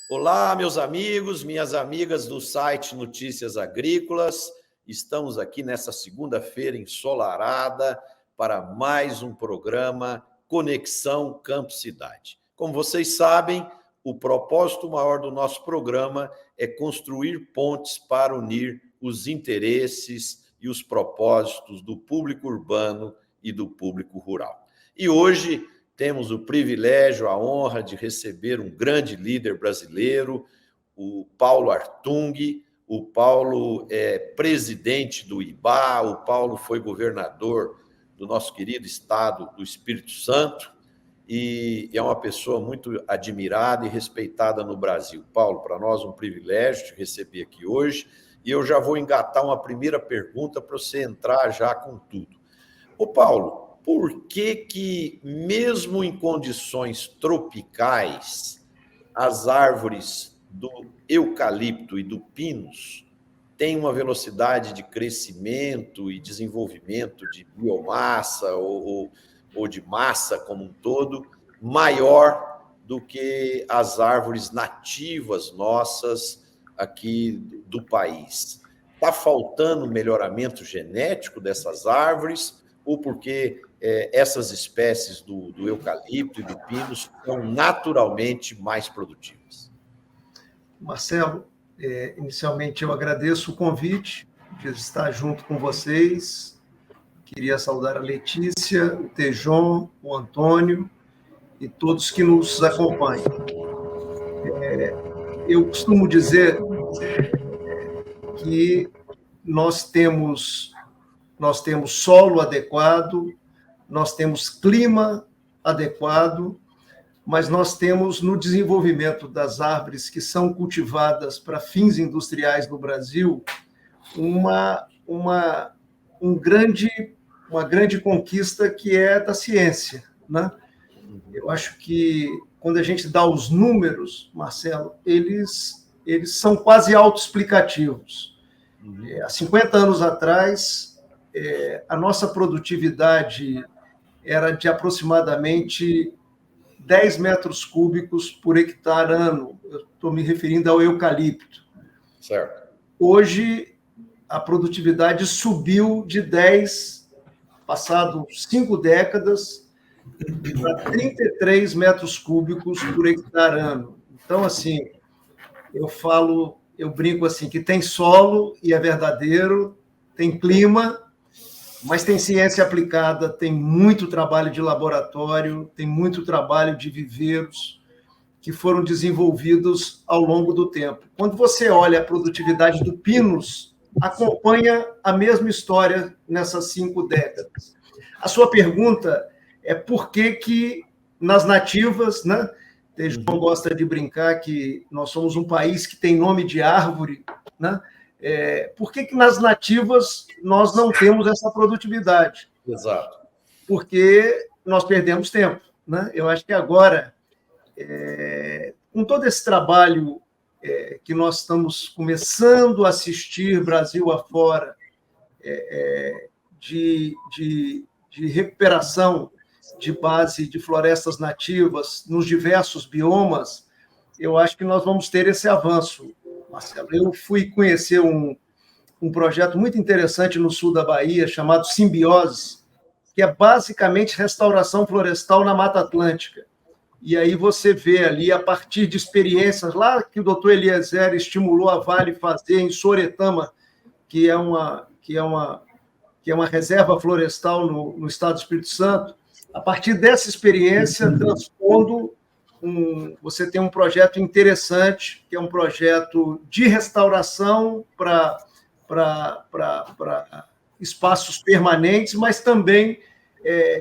Olá, meus amigos, minhas amigas do site Notícias Agrícolas. Estamos aqui nessa segunda-feira ensolarada para mais um programa Conexão Campo-Cidade. Como vocês sabem, o propósito maior do nosso programa é construir pontes para unir os interesses e os propósitos do público urbano e do público rural. E hoje temos o privilégio, a honra de receber um grande líder brasileiro, o Paulo Artung. O Paulo é presidente do IBA, o Paulo foi governador do nosso querido estado do Espírito Santo e é uma pessoa muito admirada e respeitada no Brasil. Paulo, para nós um privilégio te receber aqui hoje e eu já vou engatar uma primeira pergunta para você entrar já com tudo. Ô Paulo, por que, mesmo em condições tropicais, as árvores do eucalipto e do pinus têm uma velocidade de crescimento e desenvolvimento de biomassa ou de massa como um todo maior do que as árvores nativas nossas aqui do país? Está faltando melhoramento genético dessas árvores ou porque essas espécies do eucalipto e do pinus são naturalmente mais produtivas? Marcelo, inicialmente eu agradeço o convite de estar junto com vocês. Queria saudar a Letícia, o Tejon, o Antônio e todos que nos acompanham. Eu costumo dizer que nós temos solo adequado, nós temos clima adequado, mas nós temos no desenvolvimento das árvores que são cultivadas para fins industriais no Brasil uma grande conquista que é da ciência, né? Eu acho que quando a gente dá os números, Marcelo, eles são quase autoexplicativos. Há 50 anos atrás, a nossa produtividade era de aproximadamente 10 metros cúbicos por hectare ano. Eu estou me referindo ao eucalipto. Certo. Hoje, a produtividade subiu de 10, passado 5 décadas, para 33 metros cúbicos por hectare ano. Então, assim, eu brinco assim, que tem solo e é verdadeiro, tem clima, mas tem ciência aplicada, tem muito trabalho de laboratório, tem muito trabalho de viveiros que foram desenvolvidos ao longo do tempo. Quando você olha a produtividade do pinus, acompanha a mesma história nessas 5 décadas. A sua pergunta é por que nas nativas, né? João gosta de brincar que nós somos um país que tem nome de árvore, né? Por que nas nativas nós não temos essa produtividade? Exato. Porque nós perdemos tempo, né? Eu acho que agora, com todo esse trabalho que nós estamos começando a assistir Brasil afora, de recuperação de base de florestas nativas nos diversos biomas, eu acho que nós vamos ter esse avanço, Marcelo. Eu fui conhecer um projeto muito interessante no sul da Bahia, chamado Simbiose, que é basicamente restauração florestal na Mata Atlântica. E aí você vê ali, a partir de experiências lá que o doutor Eliezer estimulou a Vale fazer em Soretama, que é uma reserva florestal no estado do Espírito Santo. A partir dessa experiência, transpondo, você tem um projeto interessante, que é um projeto de restauração para espaços permanentes, mas também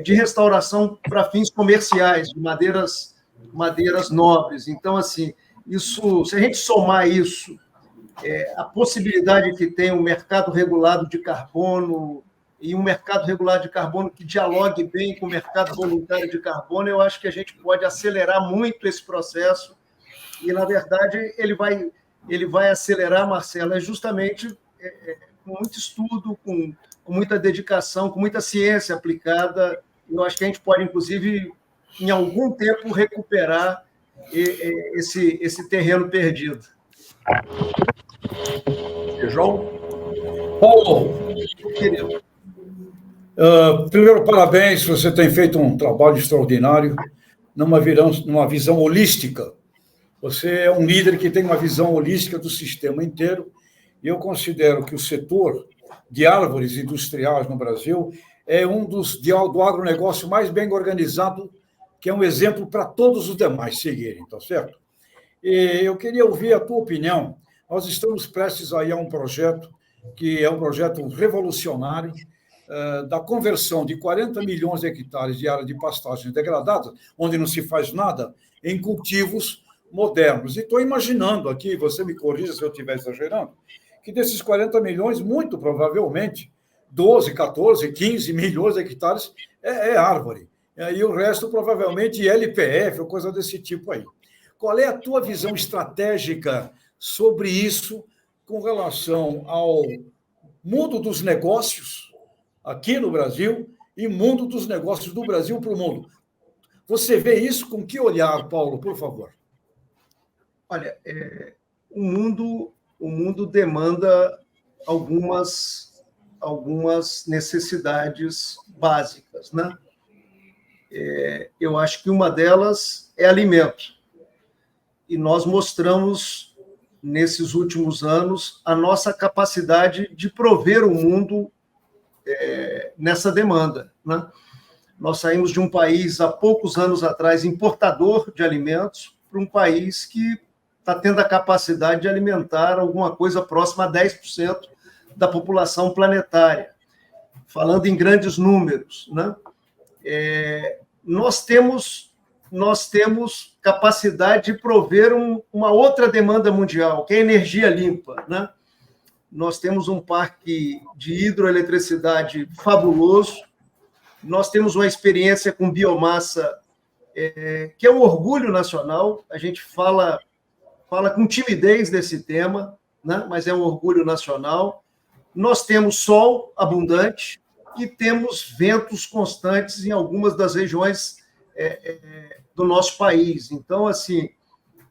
de restauração para fins comerciais, de madeiras nobres. Então, assim, se a gente somar isso, a possibilidade que tem um mercado regulado de carbono e um mercado regulado de carbono que dialogue bem com o mercado voluntário de carbono, eu acho que a gente pode acelerar muito esse processo e, na verdade, ele vai acelerar, Marcelo, justamente com muito estudo, com muita dedicação, com muita ciência aplicada. Eu acho que a gente pode, inclusive, em algum tempo, recuperar esse terreno perdido. João? Paulo, primeiro, parabéns, você tem feito um trabalho extraordinário numa visão holística. Você é um líder que tem uma visão holística do sistema inteiro, e eu considero que o setor de árvores industriais no Brasil é um do agronegócio mais bem organizado, que é um exemplo para todos os demais seguirem, tá certo? E eu queria ouvir a tua opinião. Nós estamos prestes aí a um projeto que é um projeto revolucionário, da conversão de 40 milhões de hectares de área de pastagens degradadas, onde não se faz nada, em cultivos modernos. E estou imaginando aqui, você me corrija se eu estiver exagerando, que desses 40 milhões, muito provavelmente, 12, 14, 15 milhões de hectares é árvore. E o resto, provavelmente, LPF ou coisa desse tipo aí. Qual é a tua visão estratégica sobre isso com relação ao mundo dos negócios aqui no Brasil e mundo dos negócios do Brasil para o mundo? Você vê isso com que olhar, Paulo, por favor? Olha, o mundo demanda algumas necessidades básicas, né? Eu acho que uma delas é alimento. E nós mostramos, nesses últimos anos, a nossa capacidade de prover o mundo nessa demanda, né? Nós saímos de um país, há poucos anos atrás, importador de alimentos, para um país que está tendo a capacidade de alimentar alguma coisa próxima a 10% da população planetária. Falando em grandes números, né? Nós temos capacidade de prover uma outra demanda mundial, que é a energia limpa, né? Nós temos um parque de hidroeletricidade fabuloso, nós temos uma experiência com biomassa que é um orgulho nacional, a gente fala com timidez desse tema, né? Mas é um orgulho nacional. Nós temos sol abundante e temos ventos constantes em algumas das regiões do nosso país. Então, assim,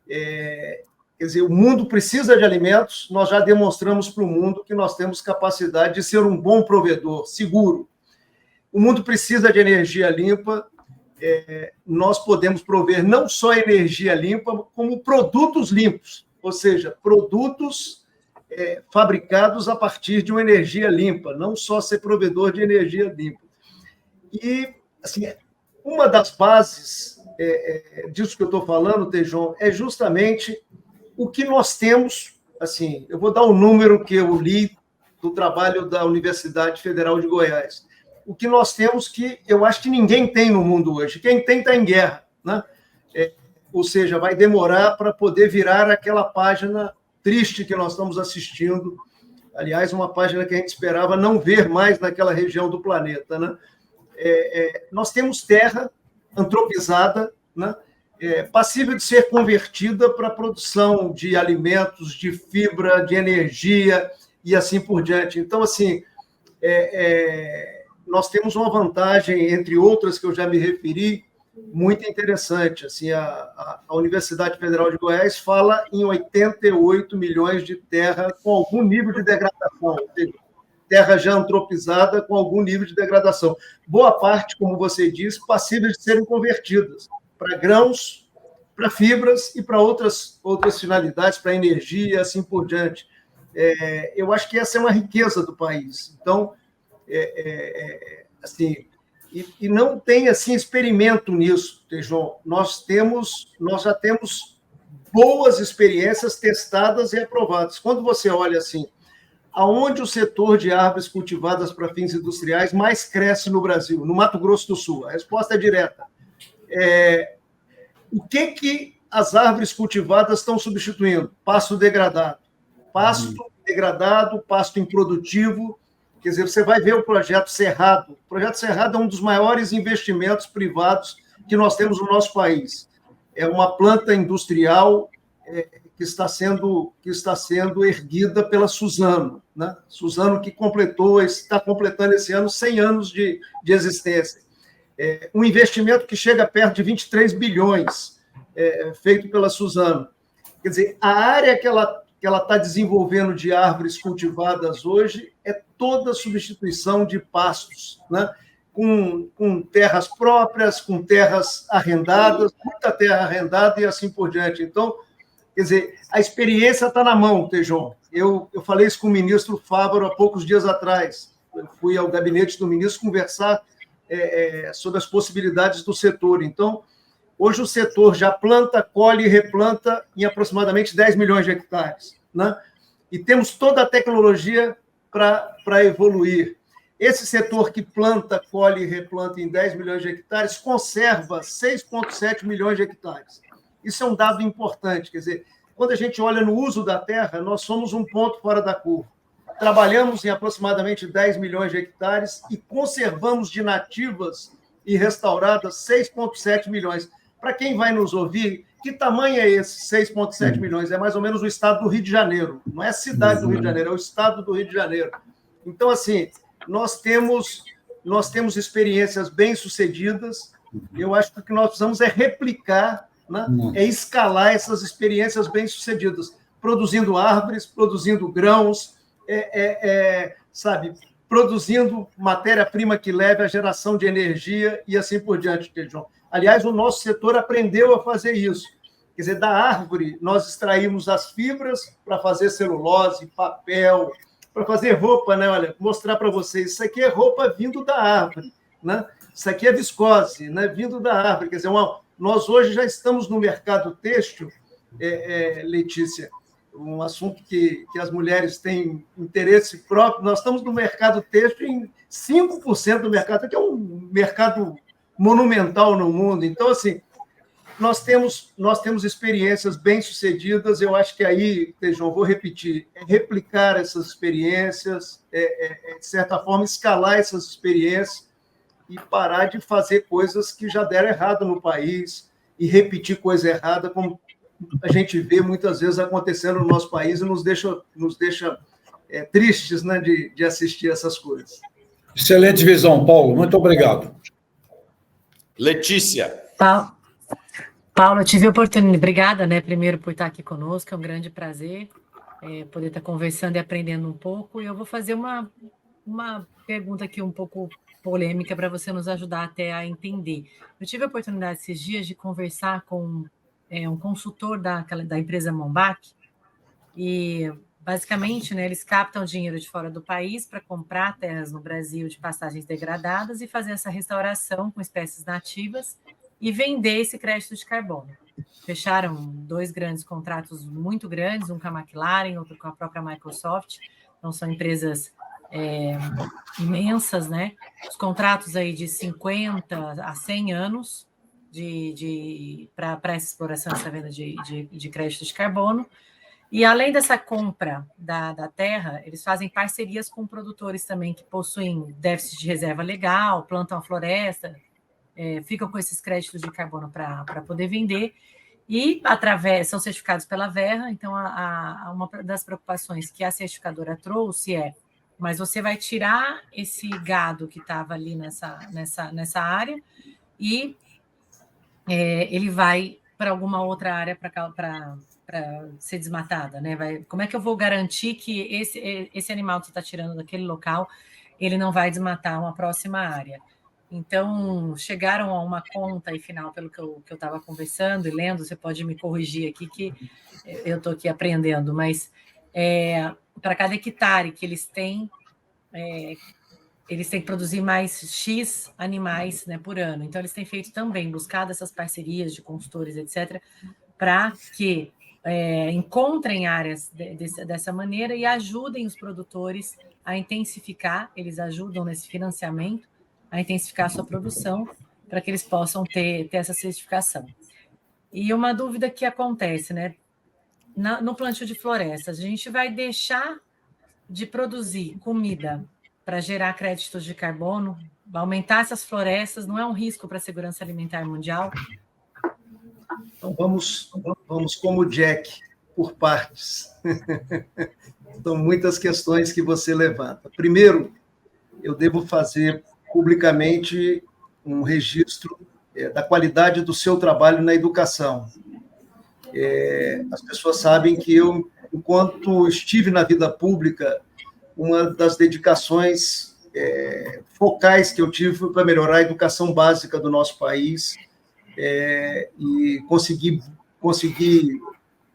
quer dizer, o mundo precisa de alimentos, nós já demonstramos para o mundo que nós temos capacidade de ser um bom provedor, seguro. O mundo precisa de energia limpa, nós podemos prover não só energia limpa, como produtos limpos, ou seja, produtos fabricados a partir de uma energia limpa, não só ser provedor de energia limpa. E, assim, uma das bases disso que eu estou falando, Tejon, é justamente o que nós temos. Assim, eu vou dar um número que eu li do trabalho da Universidade Federal de Goiás. O que nós temos que eu acho que ninguém tem no mundo hoje. Quem tem está em guerra, né? Ou seja, vai demorar para poder virar aquela página triste que nós estamos assistindo. Aliás, uma página que a gente esperava não ver mais naquela região do planeta, né? Nós temos terra antropizada, né? Passível de ser convertida para a produção de alimentos, de fibra, de energia e assim por diante. Então, assim, nós temos uma vantagem, entre outras que eu já me referi, muito interessante. Assim, a Universidade Federal de Goiás fala em 88 milhões de terra com algum nível de degradação, terra já antropizada com algum nível de degradação. Boa parte, como você disse, passíveis de serem convertidas para grãos, para fibras e para outras finalidades, para energia, assim por diante. Eu acho que essa é uma riqueza do país. Então, assim, e não tem assim experimento nisso, Tejon. Nós já temos boas experiências testadas e aprovadas. Quando você olha assim, aonde o setor de árvores cultivadas para fins industriais mais cresce no Brasil? No Mato Grosso do Sul. A resposta é direta. O que as árvores cultivadas estão substituindo? Pasto degradado. Pasto degradado, pasto improdutivo. Quer dizer, você vai ver o Projeto Cerrado. O Projeto Cerrado é um dos maiores investimentos privados que nós temos no nosso país. É uma planta industrial que está sendo erguida pela Suzano, né? Suzano que está completando esse ano 100 anos de existência. Um investimento que chega perto de 23 bilhões. feito pela Suzano. Quer dizer, a área que ela está desenvolvendo de árvores cultivadas hoje é toda substituição de pastos, né? Com terras próprias, com terras arrendadas, muita terra arrendada e assim por diante. Então, quer dizer, a experiência está na mão, Tejon. Eu falei isso com o ministro Fávaro há poucos dias atrás. Eu fui ao gabinete do ministro conversar sobre as possibilidades do setor. Então, hoje o setor já planta, colhe e replanta em aproximadamente 10 milhões de hectares, né? E temos toda a tecnologia para evoluir. Esse setor que planta, colhe e replanta em 10 milhões de hectares conserva 6,7 milhões de hectares. Isso é um dado importante. Quer dizer, quando a gente olha no uso da terra, nós somos um ponto fora da curva. Trabalhamos em aproximadamente 10 milhões de hectares e conservamos de nativas e restauradas 6,7 milhões. Para quem vai nos ouvir, que tamanho é esse 6,7 milhões? É mais ou menos o estado do Rio de Janeiro. Não é a cidade do Rio de Janeiro, é o estado do Rio de Janeiro. Então, assim, nós temos experiências bem-sucedidas. Eu acho que o que nós precisamos é replicar, né? É escalar essas experiências bem-sucedidas, produzindo árvores, produzindo grãos, sabe, produzindo matéria-prima que leve à geração de energia e assim por diante, João. Aliás, o nosso setor aprendeu a fazer isso. Quer dizer, da árvore, nós extraímos as fibras para fazer celulose, papel, para fazer roupa, né? Olha, mostrar para vocês, isso aqui é roupa vindo da árvore, né? Isso aqui é viscose, né? Vindo da árvore. Quer dizer, nós hoje já estamos no mercado têxtil, Letícia, um assunto que as mulheres têm interesse próprio. Nós estamos no mercado têxtil em 5% do mercado, que é um mercado monumental no mundo. Então, assim, nós temos experiências bem-sucedidas. Eu acho que aí, Tejon, vou repetir, replicar essas experiências, de certa forma, escalar essas experiências e parar de fazer coisas que já deram errado no país e repetir coisa errada, como a gente vê muitas vezes acontecendo no nosso país e nos deixa tristes, né, de assistir essas coisas. Excelente visão, Paulo. Muito obrigado. Letícia. Paulo, eu tive a oportunidade, obrigada, né, primeiro por estar aqui conosco, é um grande prazer poder estar conversando e aprendendo um pouco. E eu vou fazer uma pergunta aqui um pouco polêmica para você nos ajudar até a entender. Eu tive a oportunidade esses dias de conversar com um consultor da empresa Mombac e, basicamente, né, eles captam dinheiro de fora do país para comprar terras no Brasil de pastagens degradadas e fazer essa restauração com espécies nativas e vender esse crédito de carbono. Fecharam 2 grandes contratos muito grandes, um com a McLaren, outro com a própria Microsoft. Então, são empresas imensas, né? Os contratos aí de 50 a 100 anos para essa exploração, essa venda de crédito de carbono. E, além dessa compra da terra, eles fazem parcerias com produtores também que possuem déficit de reserva legal, plantam a floresta, ficam com esses créditos de carbono para poder vender e são certificados pela Verra. Então, uma das preocupações que a certificadora trouxe mas você vai tirar esse gado que estava ali nessa área e ele vai para alguma outra área para ser desmatada, né? Como é que eu vou garantir que esse animal que você está tirando daquele local, ele não vai desmatar uma próxima área? Então, chegaram a uma conta e final, pelo que eu estava conversando e lendo, você pode me corrigir aqui, que eu estou aqui aprendendo, mas para cada hectare que eles têm que produzir mais X animais, né, por ano. Então, eles têm feito também, buscado essas parcerias de consultores, etc., para que encontrem áreas dessa maneira e ajudem os produtores a intensificar, eles ajudam nesse financiamento, a intensificar a sua produção, para que eles possam ter essa certificação. E uma dúvida que acontece, né? No plantio de florestas, a gente vai deixar de produzir comida para gerar créditos de carbono, aumentar essas florestas, não é um risco para a segurança alimentar mundial? Então, vamos como o Jack, por partes. São muitas questões que você levanta. Primeiro, eu devo fazer publicamente um registro da qualidade do seu trabalho na educação. As pessoas sabem que eu, enquanto estive na vida pública, uma das dedicações focais que eu tive foi para melhorar a educação básica do nosso país, e consegui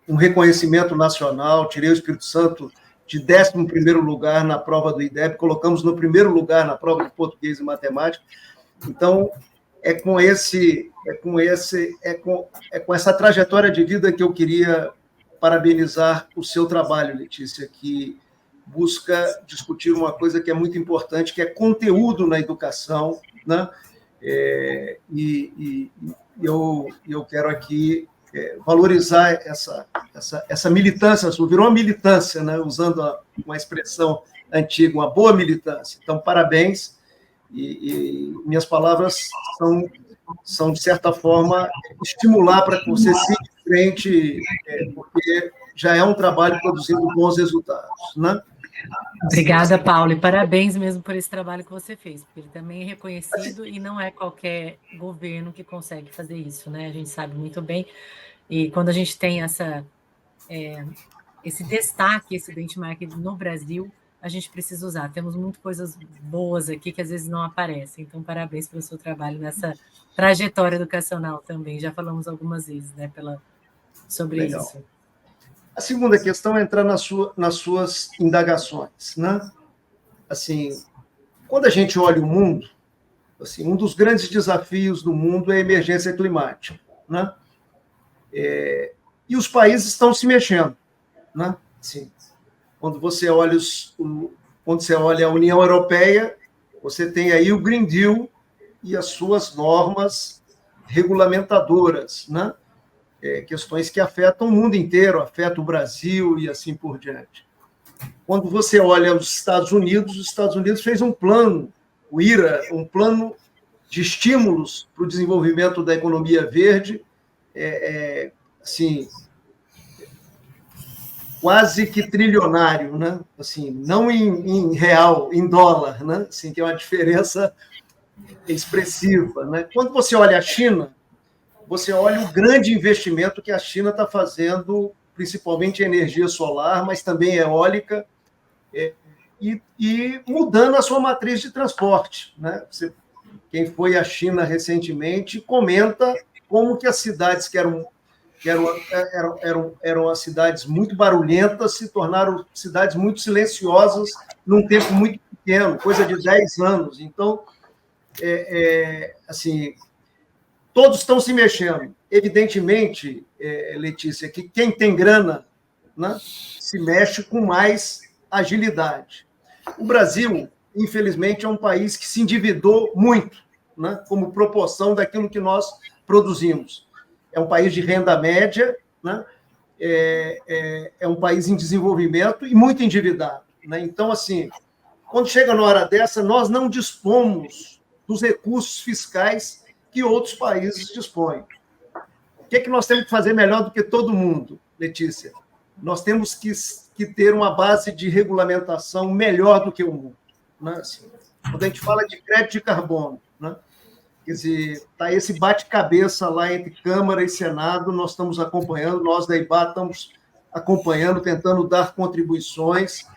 um reconhecimento nacional, tirei o Espírito Santo de 11º lugar na prova do IDEB, colocamos no 1º lugar na prova de português e matemática. Então, é com essa trajetória de vida que eu queria parabenizar o seu trabalho, Letícia, que busca discutir uma coisa que é muito importante, que é conteúdo na educação, né? E eu quero aqui valorizar essa militância, virou uma militância, né? Usando uma expressão antiga, uma boa militância. Então, parabéns, e minhas palavras são, de certa forma, estimular para que você siga em frente, porque já é um trabalho produzindo bons resultados, né? Obrigada, Paulo, e parabéns mesmo por esse trabalho que você fez, porque ele também é reconhecido e não é qualquer governo que consegue fazer isso, né? A gente sabe muito bem, e quando a gente tem esse destaque, esse benchmark no Brasil, a gente precisa usar. Temos muitas coisas boas aqui que às vezes não aparecem, então parabéns pelo seu trabalho nessa trajetória educacional também, já falamos algumas vezes, né, sobre Legal. isso. A segunda questão é entrar nas suas indagações, né? Assim, quando a gente olha o mundo, assim, um dos grandes desafios do mundo é a emergência climática, né? E os países estão se mexendo, né? Assim, quando você olha a União Europeia, você tem aí o Green Deal e as suas normas regulamentadoras, né? Questões que afetam o mundo inteiro, afetam o Brasil e assim por diante. Quando você olha os Estados Unidos fez um plano, o IRA, um plano de estímulos para o desenvolvimento da economia verde, assim, quase que trilionário, né? Assim, não em real, em dólar, né? Assim, que é uma diferença expressiva, né? Quando você olha a China, você olha o grande investimento que a China está fazendo, principalmente em energia solar, mas também eólica, e mudando a sua matriz de transporte, né? Quem foi à China recentemente comenta como que as cidades que eram as cidades muito barulhentas se tornaram cidades muito silenciosas num tempo muito pequeno, coisa de 10 anos. Então, assim, todos estão se mexendo. Evidentemente, Letícia, que quem tem grana, né, se mexe com mais agilidade. O Brasil, infelizmente, é um país que se endividou muito, né, como proporção daquilo que nós produzimos. É um país de renda média, né, é um país em desenvolvimento e muito endividado, né? Então, assim, quando chega na hora dessa, nós não dispomos dos recursos fiscais que outros países dispõem. O que é que nós temos que fazer melhor do que todo mundo, Letícia? Nós temos que ter uma base de regulamentação melhor do que o mundo, né? Assim, quando a gente fala de crédito de carbono, né? Quer dizer, está esse bate-cabeça lá entre Câmara e Senado, nós estamos acompanhando, nós da IBA estamos acompanhando, tentando dar contribuições.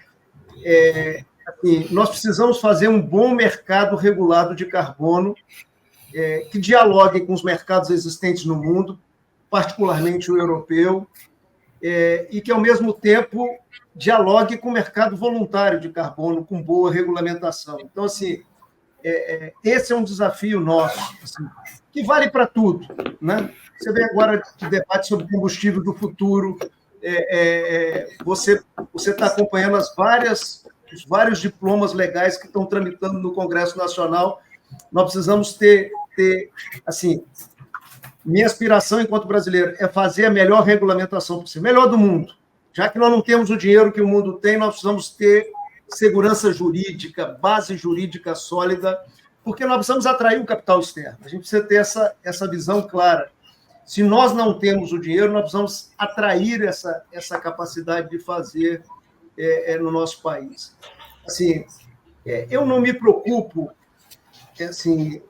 Assim, nós precisamos fazer um bom mercado regulado de carbono, que dialogue com os mercados existentes no mundo, particularmente o europeu, e que, ao mesmo tempo, dialogue com o mercado voluntário de carbono, com boa regulamentação. Então, assim, esse é um desafio nosso, assim, que vale para tudo, né? Você vê agora de debate sobre combustível do futuro, você está acompanhando os vários diplomas legais que estão tramitando no Congresso Nacional. Nós precisamos ter assim, minha aspiração enquanto brasileiro é fazer a melhor regulamentação possível, melhor do mundo. Já que nós não temos o dinheiro que o mundo tem, nós precisamos ter segurança jurídica, base jurídica sólida, porque nós precisamos atrair o capital externo. A gente precisa ter essa visão clara. Se nós não temos o dinheiro, nós precisamos atrair essa capacidade de fazer no nosso país. Assim, eu não me preocupo assim,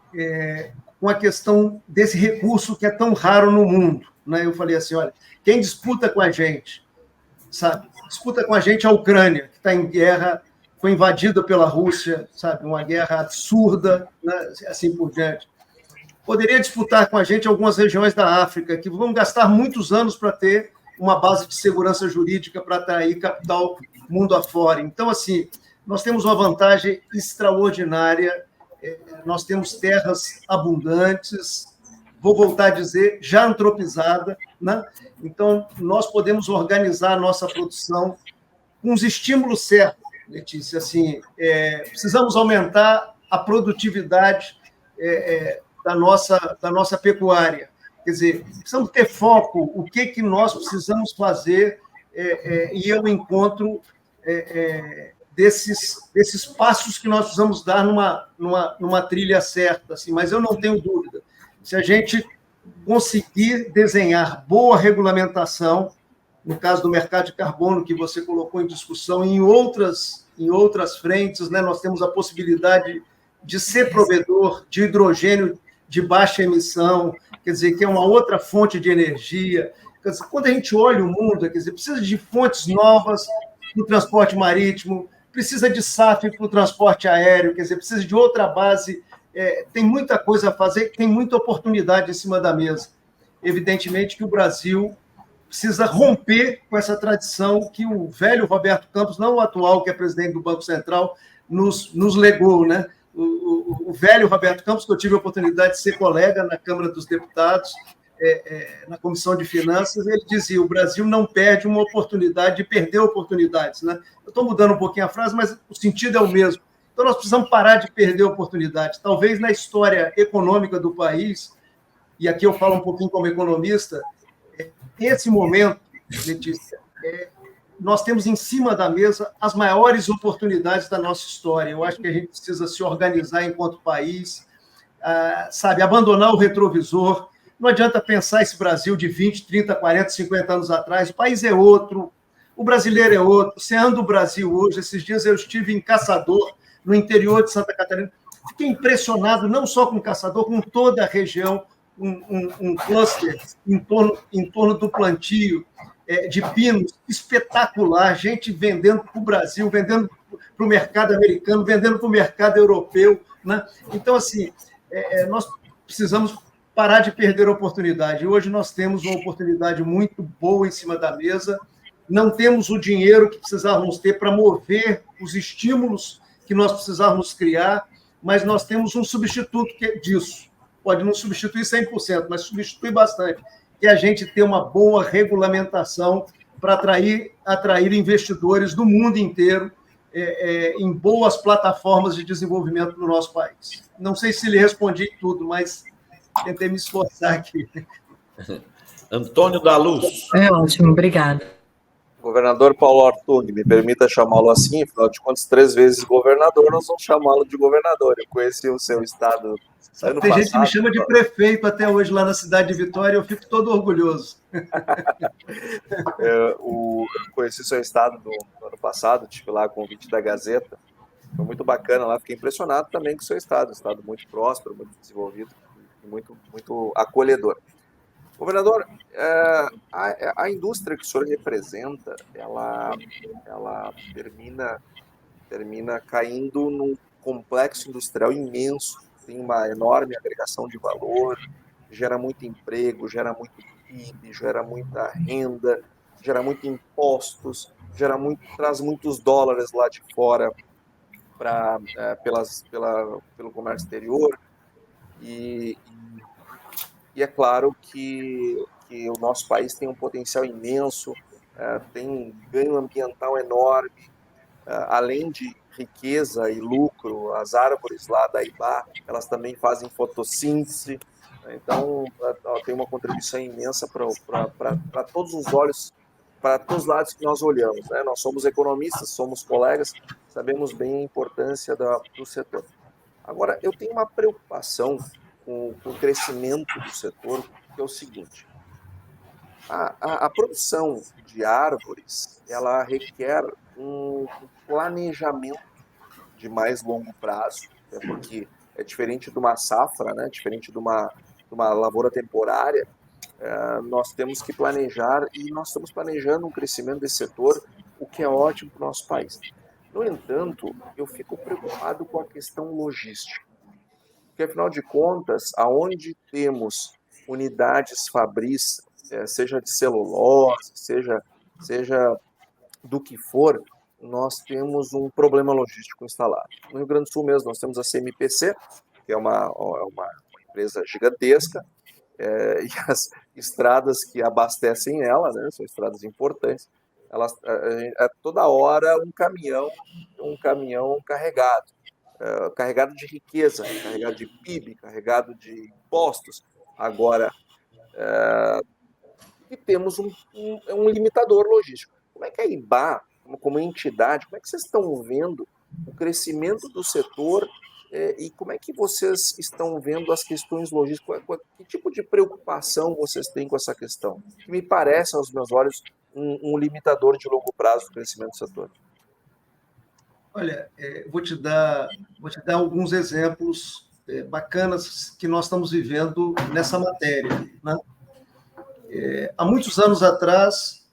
com a questão desse recurso que é tão raro no mundo. Né? Eu falei assim, olha, quem disputa com a gente, sabe? Disputa com a gente a Ucrânia, que está em guerra, foi invadida pela Rússia, sabe? Uma guerra absurda, né? Assim por diante. Poderia disputar com a gente algumas regiões da África, que vão gastar muitos anos para ter uma base de segurança jurídica para atrair capital mundo afora. Então, assim, nós temos uma vantagem extraordinária, nós temos terras abundantes, vou voltar a dizer, já antropizada, né? Então, nós podemos organizar a nossa produção com os estímulos certos, Letícia. Assim, precisamos aumentar a produtividade da nossa pecuária. Quer dizer, precisamos ter foco, o que nós precisamos fazer, e eu encontro desses passos que nós precisamos dar numa trilha certa. Assim, mas eu não tenho dúvida, se a gente conseguir desenhar boa regulamentação, no caso do mercado de carbono, que você colocou em discussão, em outras frentes, né, nós temos a possibilidade de ser provedor de hidrogênio de baixa emissão, quer dizer, que é uma outra fonte de energia. Quer dizer, quando a gente olha o mundo, quer dizer, precisa de fontes novas no transporte marítimo, precisa de SAF para o transporte aéreo, quer dizer, precisa de outra base. Tem muita coisa a fazer, tem muita oportunidade em cima da mesa. Evidentemente que o Brasil precisa romper com essa tradição que o velho Roberto Campos, não o atual, que é presidente do Banco Central, nos legou, né? O velho Roberto Campos, que eu tive a oportunidade de ser colega na Câmara dos Deputados, na Comissão de Finanças, ele dizia: o Brasil não perde uma oportunidade de perder oportunidades. Né? Eu estou mudando um pouquinho a frase, mas o sentido é o mesmo. Então, nós precisamos parar de perder oportunidades. Talvez na história econômica do país, e aqui eu falo um pouquinho como economista, esse momento, Letícia, nós temos em cima da mesa as maiores oportunidades da nossa história. Eu acho que a gente precisa se organizar enquanto país, sabe, abandonar o retrovisor. Não adianta pensar esse Brasil de 20, 30, 40, 50 anos atrás. O país é outro, o brasileiro é outro. Você anda o Brasil hoje. Esses dias eu estive em Caçador, no interior de Santa Catarina. Fiquei impressionado, não só com Caçador, com toda a região, um cluster em torno do plantio de pinos espetacular, gente vendendo para o Brasil, vendendo para o mercado americano, vendendo para o mercado europeu. Né? Então, assim, nós precisamos parar de perder a oportunidade. Hoje nós temos uma oportunidade muito boa em cima da mesa, não temos o dinheiro que precisávamos ter para mover os estímulos que nós precisávamos criar, mas nós temos um substituto disso. Pode não substituir 100%, mas substitui bastante, que é a gente ter uma boa regulamentação para atrair investidores do mundo inteiro em boas plataformas de desenvolvimento no nosso país. Não sei se lhe respondi tudo, mas tentei me esforçar aqui. Antônio da Luz. É ótimo, obrigada. Governador Paulo Artung, me permita chamá-lo assim, afinal de contas, 3 vezes governador, nós vamos chamá-lo de governador. Eu conheci o seu estado ano Tem passado. gente que me chama de prefeito até hoje lá na cidade de Vitória, eu fico todo orgulhoso. Eu conheci o seu estado no ano passado, estive lá com o convite da Gazeta, foi muito bacana lá, fiquei impressionado também com o seu estado, um estado muito próspero, muito desenvolvido e muito, muito acolhedor. Governador, a indústria que o senhor representa, ela termina caindo num complexo industrial imenso, tem uma enorme agregação de valor, gera muito emprego, gera muito PIB, gera muita renda, gera muito impostos, traz muitos dólares lá de fora pelo comércio exterior, e é claro que o nosso país tem um potencial imenso, tem um ganho ambiental enorme, além de riqueza e lucro, as árvores lá da Ibá, elas também fazem fotossíntese, então tem uma contribuição imensa para todos os olhos, para todos os lados que nós olhamos. Né? Nós somos economistas, somos colegas, sabemos bem a importância do setor. Agora, eu tenho uma preocupação com o crescimento do setor, que é o seguinte: a produção de árvores, ela requer um planejamento de mais longo prazo, porque é diferente de uma safra, né? Diferente de uma lavoura temporária. Nós temos que planejar, e nós estamos planejando um crescimento desse setor, o que é ótimo para o nosso país. No entanto, eu fico preocupado com a questão logística, porque, afinal de contas, aonde temos unidades fabris, seja de celulose, seja do que for, nós temos um problema logístico instalado. No Rio Grande do Sul mesmo, nós temos a CMPC, que é uma empresa gigantesca, e as estradas que abastecem ela, né, são estradas importantes, elas, toda hora um caminhão carregado de riqueza, carregado de PIB, carregado de impostos. Agora, e temos um limitador logístico. Como é que a IBA, como entidade, como é que vocês estão vendo o crescimento do setor e como é que vocês estão vendo as questões logísticas? Que tipo de preocupação vocês têm com essa questão? Que me parece, aos meus olhos, um limitador de longo prazo do crescimento do setor. Olha, vou te dar alguns exemplos bacanas que nós estamos vivendo nessa matéria, né? Há muitos anos atrás,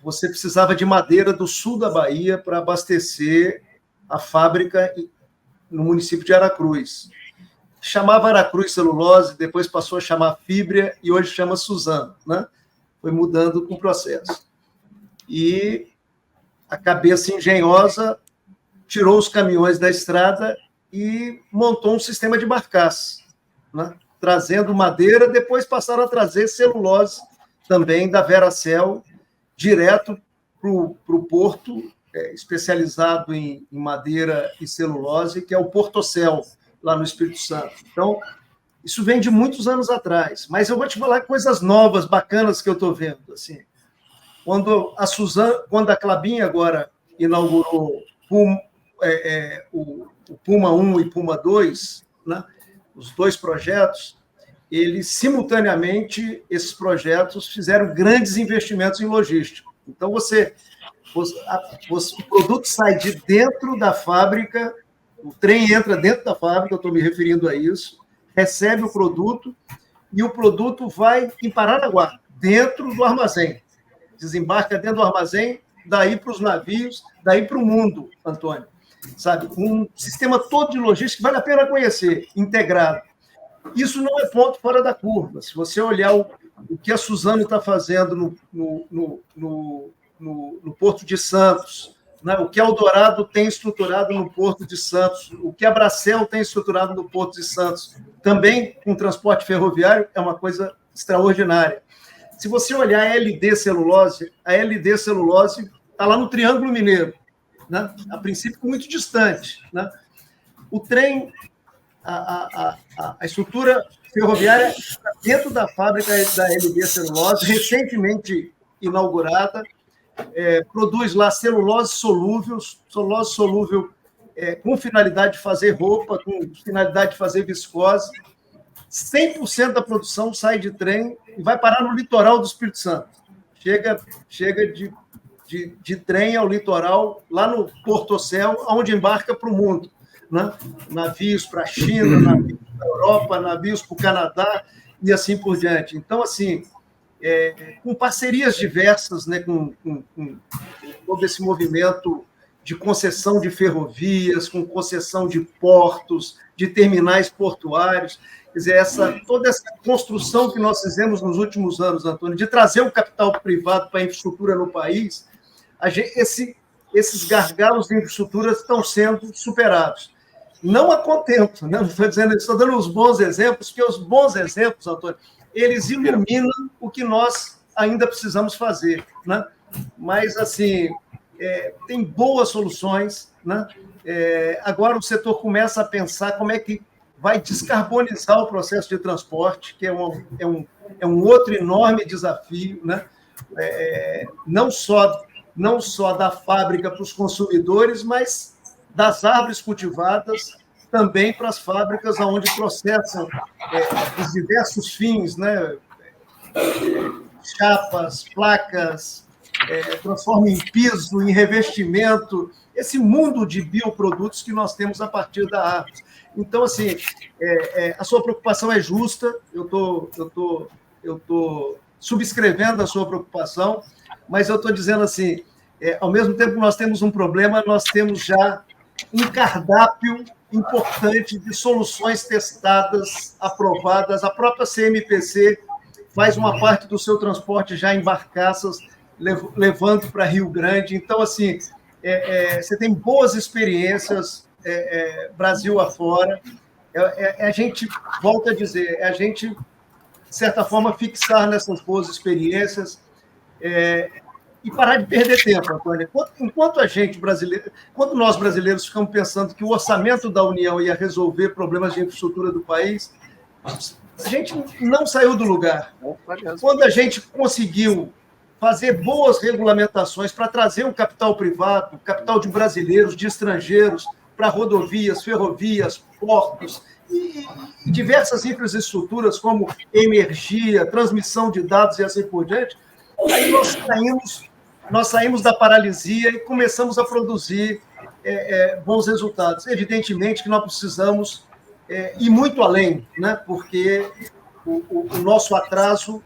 você precisava de madeira do sul da Bahia para abastecer a fábrica no município de Aracruz. Chamava Aracruz Celulose, depois passou a chamar Fibria e hoje chama Suzano, né? Foi mudando com o processo. E a cabeça engenhosa tirou os caminhões da estrada e montou um sistema de barcaça, né? Trazendo madeira, depois passaram a trazer celulose também da Veracel, direto para o porto, especializado em madeira e celulose, que é o Portocel, lá no Espírito Santo. Então, isso vem de muitos anos atrás, mas eu vou te falar coisas novas, bacanas que eu estou vendo. Assim, quando a Klabin agora inaugurou o Puma 1 e Puma 2, né, os dois projetos, eles, simultaneamente, esses projetos fizeram grandes investimentos em logística. Então, o produto sai de dentro da fábrica, o trem entra dentro da fábrica, eu estou me referindo a isso, recebe o produto, e o produto vai em Paranaguá, dentro do armazém. Desembarca dentro do armazém, daí para os navios, daí para o mundo, Antônio. Sabe? Um sistema todo de logística que vale a pena conhecer, integrado. Isso não é ponto fora da curva. Se você olhar o que a Suzano está fazendo no Porto de Santos, né? O que a Eldorado tem estruturado no Porto de Santos, o que a Bracel tem estruturado no Porto de Santos, também com transporte ferroviário, é uma coisa extraordinária. Se você olhar a LD Celulose está lá no Triângulo Mineiro, né? A princípio muito distante, né? O trem, a estrutura ferroviária está dentro da fábrica da LD Celulose, recentemente inaugurada, produz lá celulose solúvel com finalidade de fazer roupa, com finalidade de fazer viscose. 100% da produção sai de trem e vai parar no litoral do Espírito Santo. Chega de trem ao litoral, lá no Portocel, onde embarca para o mundo, né? Navios para a China, navios para a Europa, navios para o Canadá e assim por diante. Então, assim, com parcerias diversas, né, com todo esse movimento de concessão de ferrovias, com concessão de portos, de terminais portuários. Quer dizer, toda essa construção que nós fizemos nos últimos anos, Antônio, de trazer o capital privado para a infraestrutura no país, esses gargalos de infraestrutura estão sendo superados. Não a contento, né? Não estou dizendo, estou dando os bons exemplos, porque os bons exemplos, Antônio, eles iluminam o que nós ainda precisamos fazer, né? Mas, assim, tem boas soluções, né? Agora o setor começa a pensar como é que vai descarbonizar o processo de transporte, que é um outro enorme desafio, né? Não só da fábrica para os consumidores, mas das árvores cultivadas também para as fábricas onde processam os diversos fins, né? Chapas, placas, transforma em piso, em revestimento, esse mundo de bioprodutos que nós temos a partir da árvore. Então, assim, a sua preocupação é justa, eu estou subscrevendo a sua preocupação, mas eu estou dizendo assim, ao mesmo tempo que nós temos um problema, nós temos já um cardápio importante de soluções testadas, aprovadas. A própria CMPC faz uma parte do seu transporte já em barcaças, levando para Rio Grande. Então, assim, você tem boas experiências Brasil afora. A gente, volta a dizer, a gente, de certa forma, fixar nessas boas experiências e parar de perder tempo, Antônio. Enquanto nós brasileiros ficamos pensando que o orçamento da União ia resolver problemas de infraestrutura do país, a gente não saiu do lugar. Quando a gente conseguiu fazer boas regulamentações para trazer um capital privado, capital de brasileiros, de estrangeiros, para rodovias, ferrovias, portos e diversas infraestruturas como energia, transmissão de dados e assim por diante, aí nós saímos da paralisia e começamos a produzir bons resultados. Evidentemente que nós precisamos ir muito além, né? Porque o nosso atraso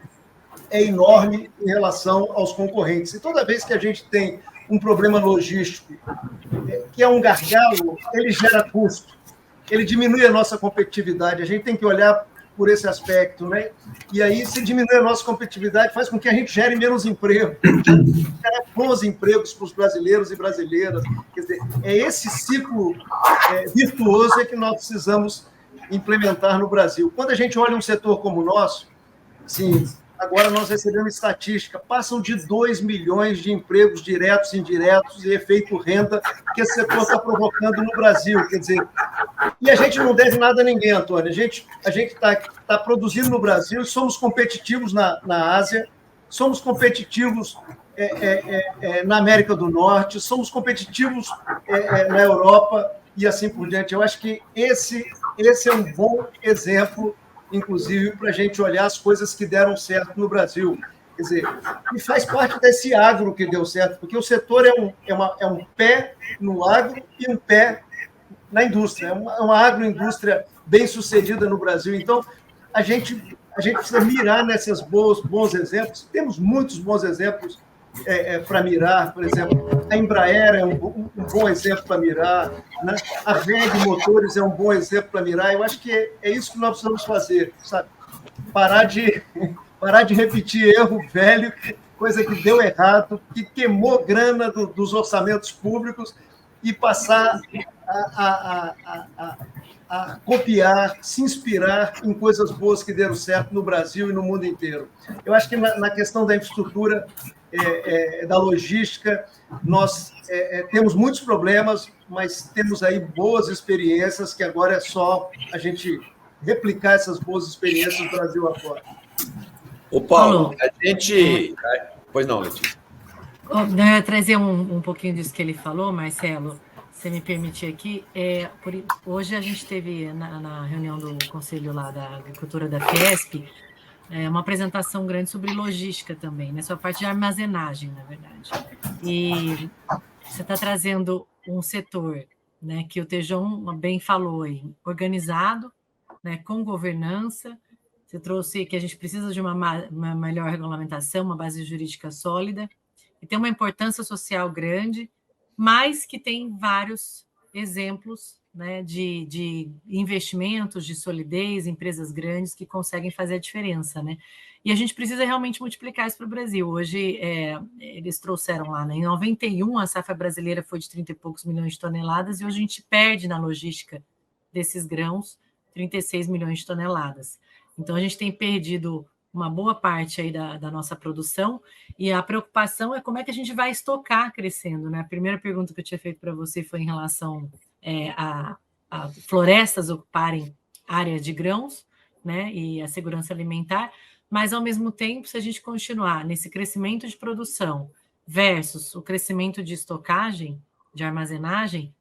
é enorme em relação aos concorrentes. E toda vez que a gente tem um problema logístico que é um gargalo, ele gera custo, ele diminui a nossa competitividade. A gente tem que olhar por esse aspecto, né? E aí, se diminuir a nossa competitividade, faz com que a gente gere menos emprego, gere bons empregos para os brasileiros e brasileiras. Quer dizer, é esse ciclo virtuoso que nós precisamos implementar no Brasil. Quando a gente olha um setor como o nosso, sim, agora nós recebemos estatística, passam de 2 milhões de empregos diretos e indiretos e efeito renda que esse setor está provocando no Brasil. Quer dizer, e a gente não deve nada a ninguém, Antônio. A gente está produzindo no Brasil, somos competitivos na Ásia, somos competitivos na América do Norte, somos competitivos na Europa e assim por diante. Eu acho que esse é um bom exemplo, inclusive, para a gente olhar as coisas que deram certo no Brasil. Quer dizer, e faz parte desse agro que deu certo, porque o setor é um pé no agro e um pé na indústria. É uma agroindústria bem-sucedida no Brasil. Então, a gente precisa mirar nesses bons exemplos. Temos muitos bons exemplos para mirar. Por exemplo, a Embraer é um bom exemplo para mirar, né? A WEG Motores é um bom exemplo para mirar. Eu acho que é isso que nós precisamos fazer, sabe? Parar de repetir erro velho, coisa que deu errado, que queimou grana dos orçamentos públicos, e passar a copiar, se inspirar em coisas boas que deram certo no Brasil e no mundo inteiro. Eu acho que na questão da infraestrutura, da logística, nós temos muitos problemas, mas temos aí boas experiências, que agora é só a gente replicar essas boas experiências do Brasil afora. Ô, Paulo, a gente... Pois não, Letícia. Eu ia trazer um pouquinho disso que ele falou, Marcelo, se me permitir aqui. Hoje a gente teve, na reunião do Conselho lá da Agricultura da Fiesp, uma apresentação grande sobre logística também, né? Sobre a parte de armazenagem, na verdade. E você está trazendo um setor, né, que o Tejão bem falou aí, organizado, né, com governança. Você trouxe que a gente precisa de uma melhor regulamentação, uma base jurídica sólida, e tem uma importância social grande, mas que tem vários exemplos, né, de investimentos, de solidez, empresas grandes que conseguem fazer a diferença, né? E a gente precisa realmente multiplicar isso para o Brasil. Hoje, eles trouxeram lá, né, em 91, a safra brasileira foi de 30 e poucos milhões de toneladas, e hoje a gente perde na logística desses grãos 36 milhões de toneladas. Então, a gente tem perdido uma boa parte aí da nossa produção, e a preocupação é como é que a gente vai estocar crescendo, né? A primeira pergunta que eu tinha feito para você foi em relação a florestas ocuparem áreas de grãos, né? E a segurança alimentar, mas, ao mesmo tempo, se a gente continuar nesse crescimento de produção versus o crescimento de estocagem, de armazenagem,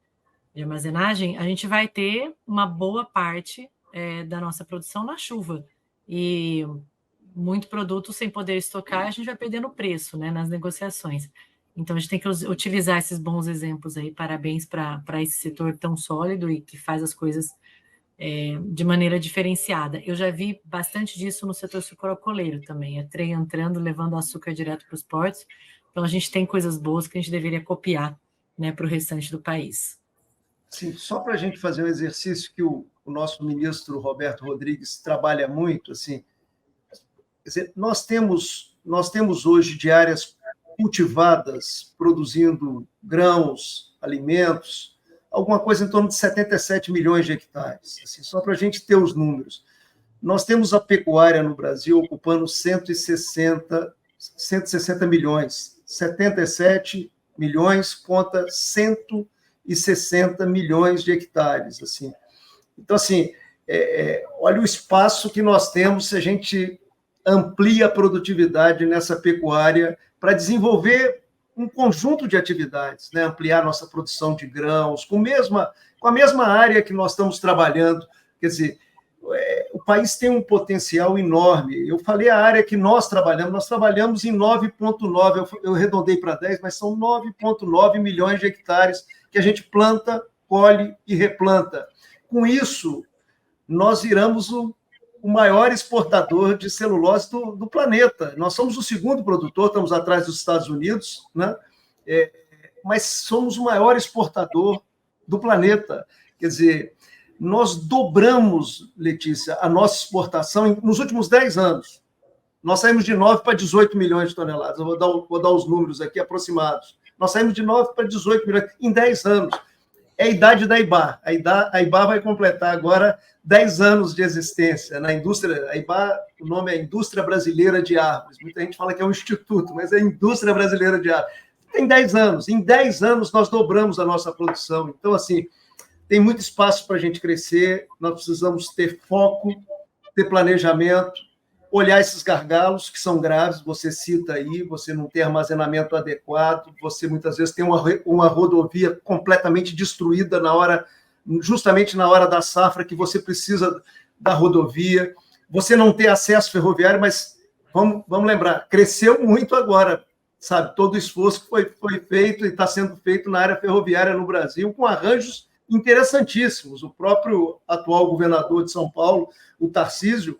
a gente vai ter uma boa parte da nossa produção na chuva. E muito produto sem poder estocar, a gente vai perdendo preço, né, nas negociações. Então, a gente tem que utilizar esses bons exemplos aí. Parabéns para esse setor tão sólido e que faz as coisas de maneira diferenciada. Eu já vi bastante disso no setor sucroalcooleiro também. É trem entrando, levando açúcar direto para os portos. Então, a gente tem coisas boas que a gente deveria copiar, né, para o restante do país. Sim, só para a gente fazer um exercício que o nosso ministro Roberto Rodrigues trabalha muito, assim, quer dizer, nós temos hoje de áreas cultivadas, produzindo grãos, alimentos, alguma coisa em torno de 77 milhões de hectares, assim, só para a gente ter os números. Nós temos a pecuária no Brasil ocupando 160 milhões, 77 milhões contra 160 milhões de hectares. Assim. Então, assim, olha o espaço que nós temos se a gente amplia a produtividade nessa pecuária para desenvolver um conjunto de atividades, né? Ampliar nossa produção de grãos, com a mesma área que nós estamos trabalhando. Quer dizer, o país tem um potencial enorme. Eu falei a área que nós trabalhamos em 9,9, eu arredondei para 10, mas são 9,9 milhões de hectares que a gente planta, colhe e replanta. Com isso, nós viramos o maior exportador de celulose do planeta. Nós somos o segundo produtor, estamos atrás dos Estados Unidos, né? Mas somos o maior exportador do planeta. Quer dizer, nós dobramos, Letícia, a nossa exportação nos últimos 10 anos. Nós saímos de 9 para 18 milhões de toneladas. Eu vou dar os números aqui aproximados. Nós saímos de 9 para 18 milhões em 10 anos. É a idade da IBA. A IBA vai completar agora 10 anos de existência. Na indústria, a IBA, o nome é Indústria Brasileira de Árvores. Muita gente fala que é um instituto, mas é Indústria Brasileira de Árvores. Tem 10 anos. Em 10 anos, nós dobramos a nossa produção. Então, assim, tem muito espaço para a gente crescer. Nós precisamos ter foco, ter planejamento, olhar esses gargalos que são graves, você cita aí, você não tem armazenamento adequado, você muitas vezes tem uma rodovia completamente destruída justamente na hora da safra, que você precisa da rodovia, você não tem acesso ferroviário, mas vamos lembrar, cresceu muito agora, sabe? Todo o esforço que foi feito e está sendo feito na área ferroviária no Brasil, com arranjos interessantíssimos. O próprio atual governador de São Paulo, o Tarcísio,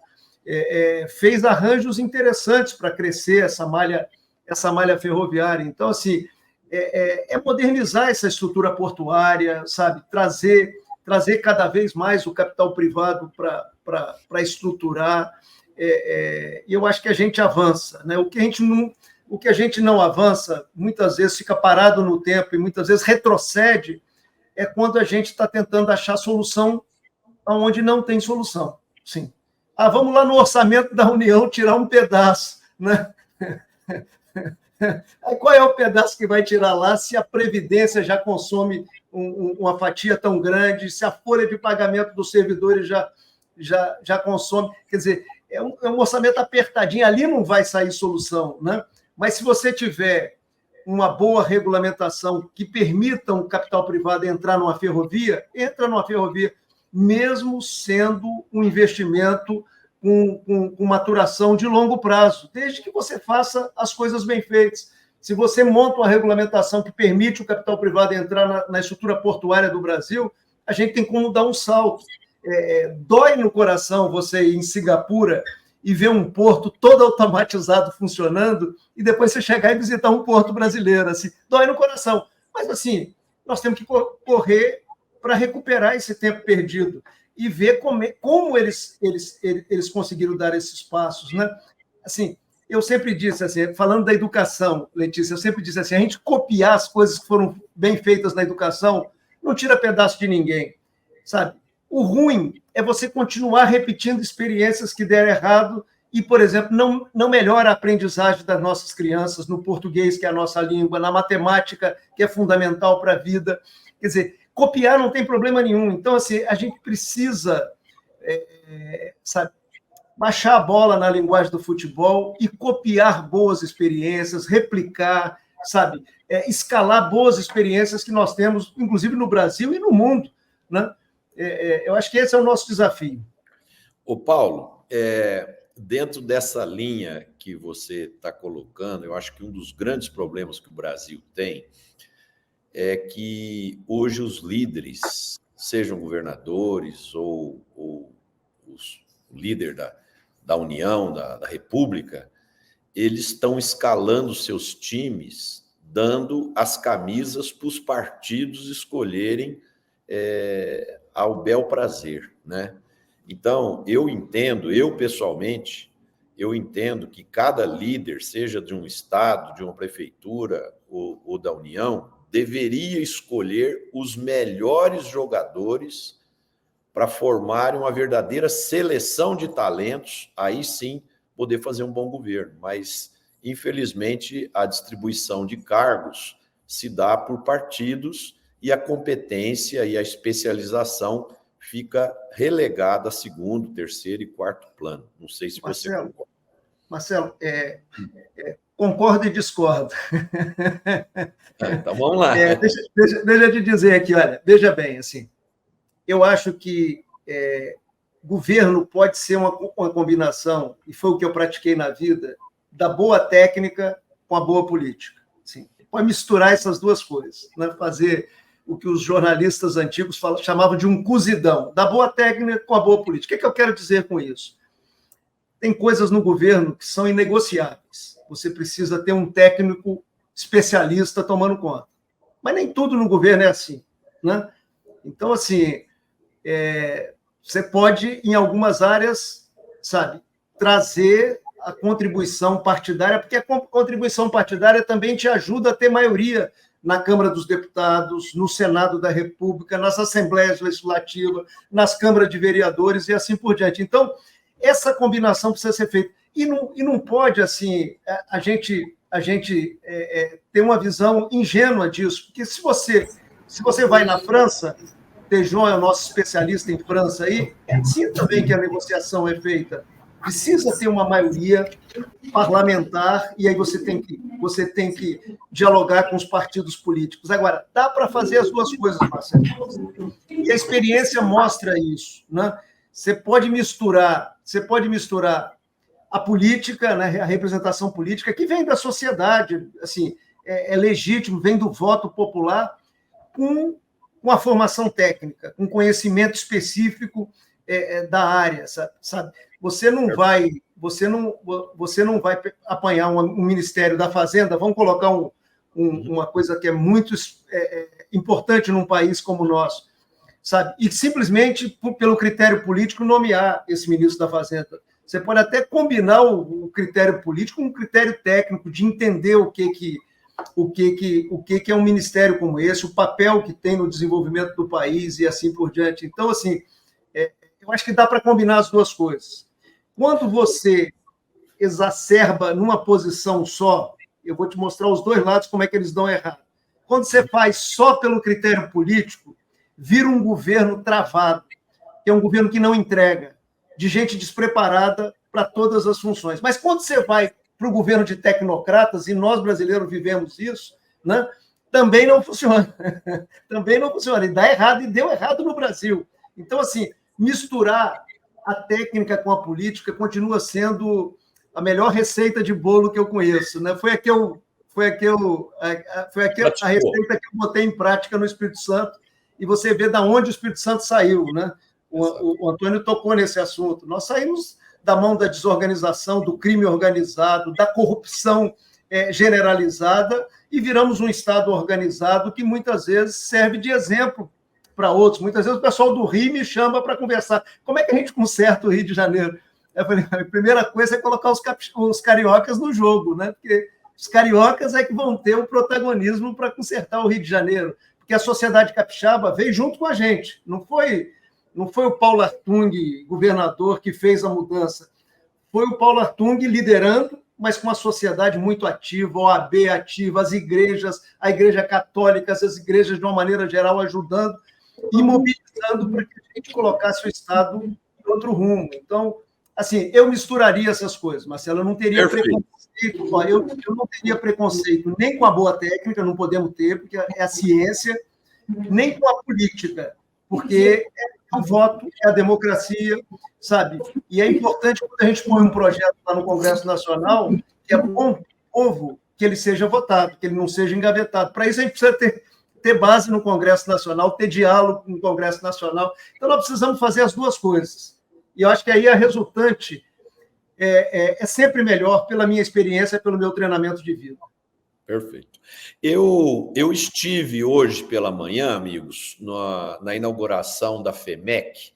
fez arranjos interessantes para crescer essa malha ferroviária. Então, assim, modernizar essa estrutura portuária, sabe? Trazer cada vez mais o capital privado para estruturar. E eu acho que a gente avança, né? O que a gente não avança, muitas vezes fica parado no tempo e muitas vezes retrocede, é quando a gente está tentando achar solução onde não tem solução. Sim. Vamos lá no orçamento da União tirar um pedaço, né? Aí qual é o pedaço que vai tirar lá se a Previdência já consome uma fatia tão grande, se a folha de pagamento dos servidores já consome? Quer dizer, é um orçamento apertadinho, ali não vai sair solução, né? Mas se você tiver uma boa regulamentação que permita o capital privado entrar numa ferrovia, entra numa ferrovia, mesmo sendo um investimento com maturação de longo prazo, desde que você faça as coisas bem feitas. Se você monta uma regulamentação que permite o capital privado entrar na estrutura portuária do Brasil, a gente tem como dar um salto. Dói no coração você ir em Singapura e ver um porto todo automatizado funcionando e depois você chegar e visitar um porto brasileiro. Assim, dói no coração. Mas, assim, nós temos que correr para recuperar esse tempo perdido e ver como eles conseguiram dar esses passos, né? Assim, eu sempre disse, assim, falando da educação, Letícia, eu sempre disse assim, a gente copiar as coisas que foram bem feitas na educação não tira pedaço de ninguém, sabe? O ruim é você continuar repetindo experiências que deram errado e, por exemplo, não melhora a aprendizagem das nossas crianças no português, que é a nossa língua, na matemática, que é fundamental para a vida. Quer dizer, copiar não tem problema nenhum. Então, assim, a gente precisa, sabe, baixar a bola na linguagem do futebol e copiar boas experiências, replicar, sabe, escalar boas experiências que nós temos, inclusive no Brasil e no mundo, né? Eu acho que esse é o nosso desafio. Ô, Paulo, dentro dessa linha que você está colocando, eu acho que um dos grandes problemas que o Brasil tem é que hoje os líderes, sejam governadores ou o líder da União, da República, eles estão escalando seus times, dando as camisas para os partidos escolherem ao bel prazer, né? Então, eu pessoalmente, eu entendo que cada líder, seja de um estado, de uma prefeitura ou da União, deveria escolher os melhores jogadores para formarem uma verdadeira seleção de talentos, aí sim poder fazer um bom governo. Mas, infelizmente, a distribuição de cargos se dá por partidos e a competência e a especialização fica relegada a segundo, terceiro e quarto plano. Não sei se você concorda. Marcelo, concordo e discordo. Então, vamos lá. Deixa eu te dizer aqui, olha, veja bem, assim, eu acho que governo pode ser uma combinação, e foi o que eu pratiquei na vida, da boa técnica com a boa política. Assim, pode misturar essas duas coisas, né? Fazer o que os jornalistas antigos chamavam de um cozidão, da boa técnica com a boa política. O que eu quero dizer com isso? Tem coisas no governo que são inegociáveis. Você precisa ter um técnico especialista tomando conta. Mas nem tudo no governo é assim, né? Então, assim, você pode, em algumas áreas, sabe, trazer a contribuição partidária, porque a contribuição partidária também te ajuda a ter maioria na Câmara dos Deputados, no Senado da República, nas Assembleias Legislativas, nas Câmaras de Vereadores e assim por diante. Então, essa combinação precisa ser feita. E não pode, assim, a gente ter uma visão ingênua disso, porque se você vai na França, Tejon é o nosso especialista em França aí, é assim também que a negociação é feita. Precisa ter uma maioria parlamentar e aí você tem que dialogar com os partidos políticos. Agora, dá para fazer as duas coisas, Marcelo. E a experiência mostra isso, né? Você pode misturar a política, né, a representação política, que vem da sociedade, assim, é legítimo, vem do voto popular, com a formação técnica, com conhecimento específico da área, sabe? Você não vai apanhar um Ministério da Fazenda, vamos colocar uma coisa que é muito importante num país como o nosso, sabe? E simplesmente, pelo critério político, nomear esse ministro da Fazenda. Você pode até combinar o critério político com um critério técnico de entender o que é um ministério como esse, o papel que tem no desenvolvimento do país e assim por diante. Então, assim, eu acho que dá para combinar as duas coisas. Quando você exacerba numa posição só, eu vou te mostrar os dois lados como é que eles dão errado. Quando você faz só pelo critério político, vira um governo travado, que é um governo que não entrega, de gente despreparada para todas as funções. Mas quando você vai para o governo de tecnocratas, e nós brasileiros vivemos isso, né, também não funciona. Também não funciona. E dá errado, e deu errado no Brasil. Então, assim, misturar a técnica com a política continua sendo a melhor receita de bolo que eu conheço, né? Foi a receita que eu botei em prática no Espírito Santo, e você vê de onde o Espírito Santo saiu, né? O Antônio tocou nesse assunto. Nós saímos da mão da desorganização, do crime organizado, da corrupção generalizada, e viramos um Estado organizado que muitas vezes serve de exemplo para outros. Muitas vezes o pessoal do Rio me chama para conversar. Como é que a gente conserta o Rio de Janeiro? Eu falei, a primeira coisa é colocar os cariocas no jogo, né? Porque os cariocas é que vão ter o protagonismo para consertar o Rio de Janeiro, porque a sociedade capixaba veio junto com a gente. Não foi o Paulo Artung, governador, que fez a mudança. Foi o Paulo Artung liderando, mas com uma sociedade muito ativa, a OAB ativa, as igrejas, a Igreja Católica, as igrejas, de uma maneira geral, ajudando e mobilizando para que a gente colocasse o Estado em outro rumo. Então, assim, eu misturaria essas coisas, Marcelo. Eu não teria preconceito. Eu não teria preconceito nem com a boa técnica, não podemos ter, porque é a ciência, nem com a política, porque o voto, é a democracia, sabe? E é importante, quando a gente põe um projeto lá no Congresso Nacional, que é bom para o povo que ele seja votado, que ele não seja engavetado. Para isso, a gente precisa ter base no Congresso Nacional, ter diálogo no Congresso Nacional. Então, nós precisamos fazer as duas coisas. E eu acho que aí a resultante é sempre melhor, pela minha experiência, pelo meu treinamento de vida. Perfeito. Eu estive hoje pela manhã, amigos, na inauguração da FEMEC.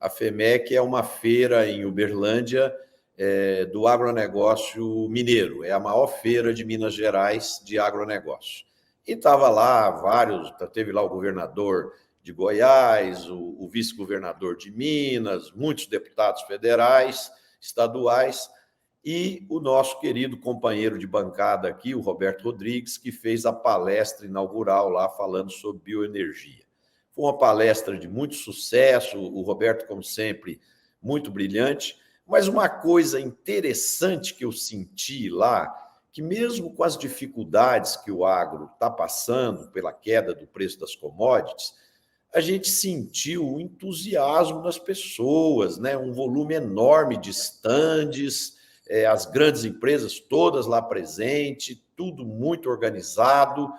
A FEMEC é uma feira em Uberlândia do agronegócio mineiro. É a maior feira de Minas Gerais de agronegócio. E estava lá teve lá o governador de Goiás, o vice-governador de Minas, muitos deputados federais, estaduais, e o nosso querido companheiro de bancada aqui, o Roberto Rodrigues, que fez a palestra inaugural lá falando sobre bioenergia. Foi uma palestra de muito sucesso, o Roberto, como sempre, muito brilhante, mas uma coisa interessante que eu senti lá, que mesmo com as dificuldades que o agro está passando pela queda do preço das commodities, a gente sentiu o entusiasmo das pessoas, né? Um volume enorme de estandes, as grandes empresas todas lá presentes, tudo muito organizado.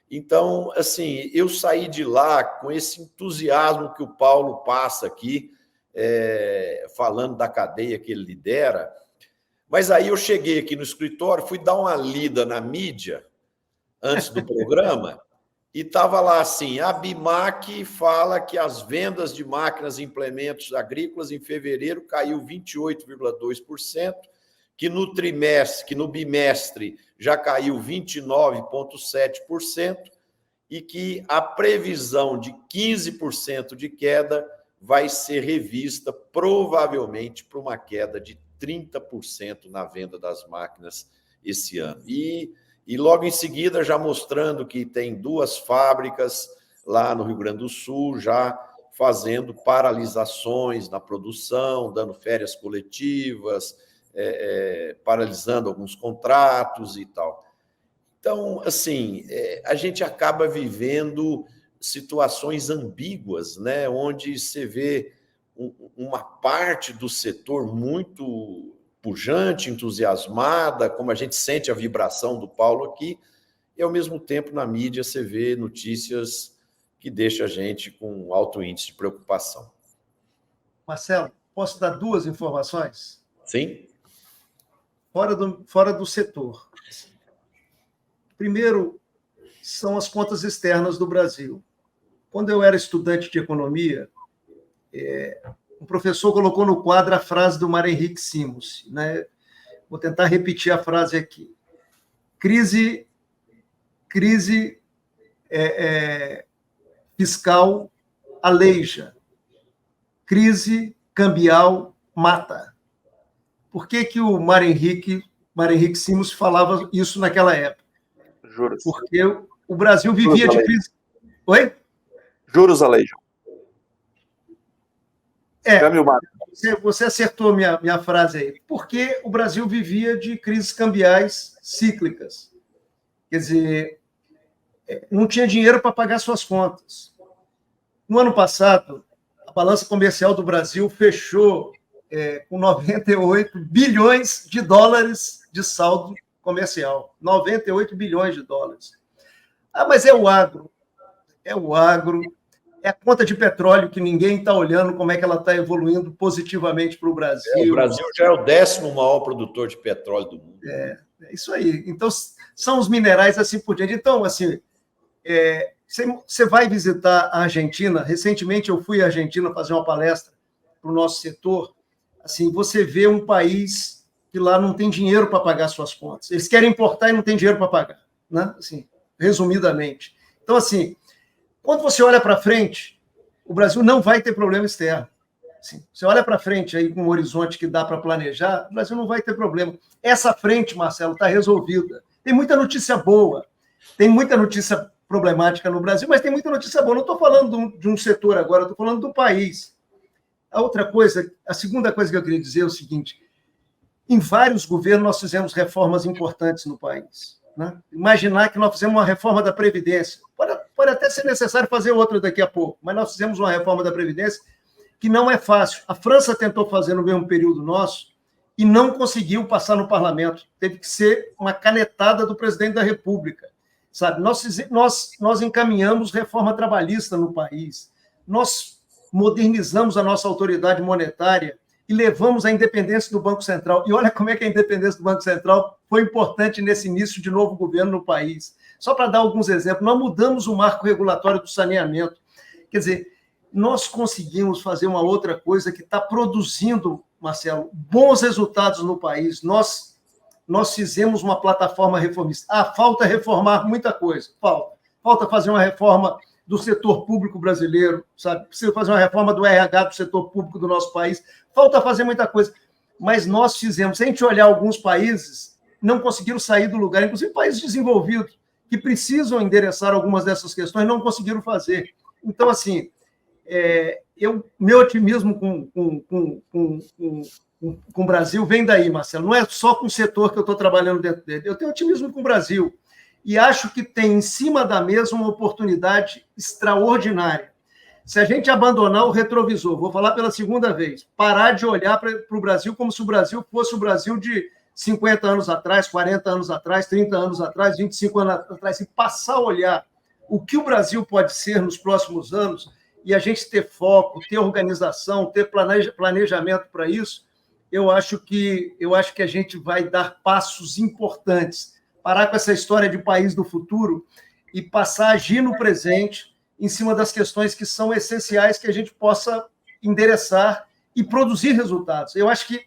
Então, assim, eu saí de lá com esse entusiasmo que o Paulo passa aqui, falando da cadeia que ele lidera. Mas aí eu cheguei aqui no escritório, fui dar uma lida na mídia antes do programa e estava lá assim, a BIMAC fala que as vendas de máquinas e implementos agrícolas em fevereiro caiu 28,2%, que no bimestre já caiu 29,7% e que a previsão de 15% de queda vai ser revista provavelmente para uma queda de 30% na venda das máquinas esse ano. E logo em seguida, já mostrando que tem 2 fábricas lá no Rio Grande do Sul, já fazendo paralisações na produção, dando férias coletivas, paralisando alguns contratos e tal. Então, assim, a gente acaba vivendo situações ambíguas, né, onde você vê uma parte do setor muito pujante, entusiasmada, como a gente sente a vibração do Paulo aqui, e ao mesmo tempo na mídia você vê notícias que deixam a gente com alto índice de preocupação. Marcelo, posso dar 2 informações? Sim? Fora do setor. Primeiro, são as contas externas do Brasil. Quando eu era estudante de economia, o professor colocou no quadro a frase do Mário Henrique Simons, né? Vou tentar repetir a frase aqui. Crise fiscal aleija. Crise cambial mata. Por que o Mário Henrique Simons falava isso naquela época? Juros. Porque o Brasil vivia de crise... Oi? Juros aleijam. Você acertou minha frase aí. Porque o Brasil vivia de crises cambiais cíclicas. Quer dizer, não tinha dinheiro para pagar suas contas. No ano passado, a balança comercial do Brasil fechou com 98 bilhões de dólares de saldo comercial. 98 bilhões de dólares. Ah, mas é o agro. É o agro. É a conta de petróleo que ninguém está olhando como é que ela está evoluindo positivamente para o Brasil. O Brasil já é o 10º maior produtor de petróleo do mundo. É isso aí. Então, são os minerais assim por diante. Então, assim, você vai visitar a Argentina. Recentemente, eu fui à Argentina fazer uma palestra para o nosso setor. Assim, você vê um país que lá não tem dinheiro para pagar suas contas. Eles querem importar e não tem dinheiro para pagar, né? Assim, resumidamente. Então, assim, quando você olha para frente, o Brasil não vai ter problema externo. Assim, você olha para frente aí com um horizonte que dá para planejar, o Brasil não vai ter problema. Essa frente, Marcelo, está resolvida. Tem muita notícia boa, tem muita notícia problemática no Brasil, mas tem muita notícia boa. Não estou falando de um setor agora, estou falando do país. A segunda coisa que eu queria dizer é o seguinte: em vários governos nós fizemos reformas importantes no país. Né? Imaginar que nós fizemos uma reforma da Previdência. Pode até ser necessário fazer outra daqui a pouco, mas nós fizemos uma reforma da Previdência que não é fácil. A França tentou fazer no mesmo período nosso e não conseguiu passar no parlamento. Teve que ser uma canetada do presidente da República. Sabe? Nós encaminhamos reforma trabalhista no país, nós modernizamos a nossa autoridade monetária e levamos a independência do Banco Central. E olha como é que a independência do Banco Central foi importante nesse início de novo governo no país. Só para dar alguns exemplos, nós mudamos o marco regulatório do saneamento. Quer dizer, nós conseguimos fazer uma outra coisa que está produzindo, Marcelo, bons resultados no país. Nós fizemos uma plataforma reformista. Falta reformar muita coisa. Falta fazer uma reforma do setor público brasileiro, sabe? Precisa fazer uma reforma do RH do setor público do nosso país. Falta fazer muita coisa. Mas nós fizemos. Se a gente olhar alguns países, não conseguiram sair do lugar, inclusive países desenvolvidos, que precisam endereçar algumas dessas questões, não conseguiram fazer. Então, assim, meu otimismo com o Brasil vem daí, Marcelo. Não é só com o setor que eu estou trabalhando dentro dele. Eu tenho otimismo com o Brasil. E acho que tem em cima da mesa uma oportunidade extraordinária. Se a gente abandonar o retrovisor, vou falar pela segunda vez, parar de olhar para o Brasil como se o Brasil fosse o Brasil de 50 anos atrás, 40 anos atrás, 30 anos atrás, 25 anos atrás, e passar a olhar o que o Brasil pode ser nos próximos anos, e a gente ter foco, ter organização, ter planejamento para isso, eu acho que a gente vai dar passos importantes. Parar com essa história de país do futuro e passar a agir no presente em cima das questões que são essenciais que a gente possa endereçar e produzir resultados. Eu acho que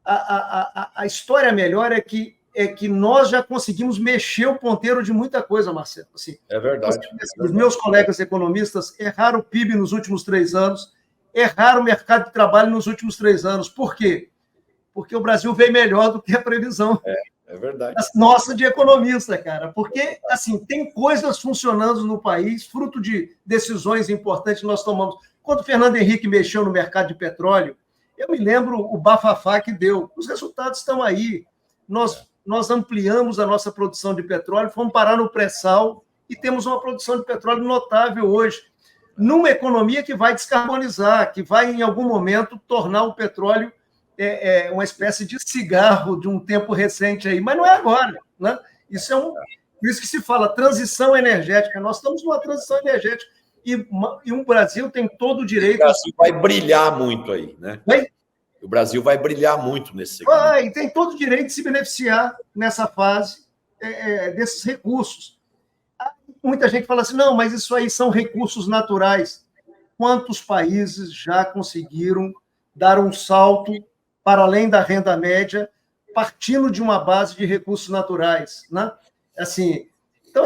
a história melhor é que nós já conseguimos mexer o ponteiro de muita coisa, Marcelo. Assim, é verdade. Os meus colegas economistas erraram o PIB nos últimos 3 anos, erraram o mercado de trabalho nos últimos 3 anos. Por quê? Porque o Brasil veio melhor do que a previsão. É verdade. Nossa, de economista, cara, porque assim tem coisas funcionando no país, fruto de decisões importantes que nós tomamos. Quando o Fernando Henrique mexeu no mercado de petróleo, eu me lembro o bafafá que deu. Os resultados estão aí. Nós ampliamos a nossa produção de petróleo, fomos parar no pré-sal e temos uma produção de petróleo notável hoje, numa economia que vai descarbonizar, que vai, em algum momento, tornar o petróleo uma espécie de cigarro de um tempo recente aí, mas não é agora, né? Por isso que se fala transição energética. Nós estamos numa transição energética e o Brasil tem todo o direito. O Brasil vai brilhar muito aí, né? O Brasil vai brilhar muito nesse segmento. E tem todo o direito de se beneficiar nessa fase desses recursos. Muita gente fala assim, não, mas isso aí são recursos naturais. Quantos países já conseguiram dar um salto para além da renda média, partindo de uma base de recursos naturais, né? Então,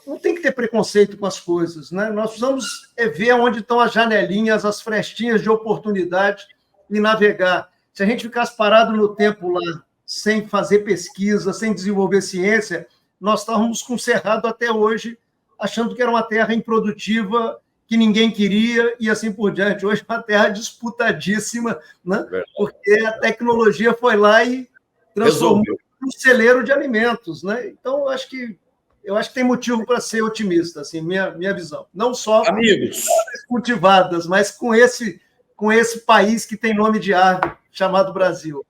não tem que ter preconceito com as coisas, né? Nós precisamos ver onde estão as janelinhas, as frestinhas de oportunidade e navegar. Se a gente ficasse parado no tempo lá, sem fazer pesquisa, sem desenvolver ciência, nós estávamos com o Cerrado até hoje, achando que era uma terra improdutiva, que ninguém queria, e assim por diante. Hoje é uma terra disputadíssima, né? Porque a tecnologia foi lá e transformou um celeiro de alimentos, né? Então, eu acho que tem motivo para ser otimista, assim, minha visão. Não só amigos cultivadas, mas com esse país que tem nome de árvore, chamado Brasil.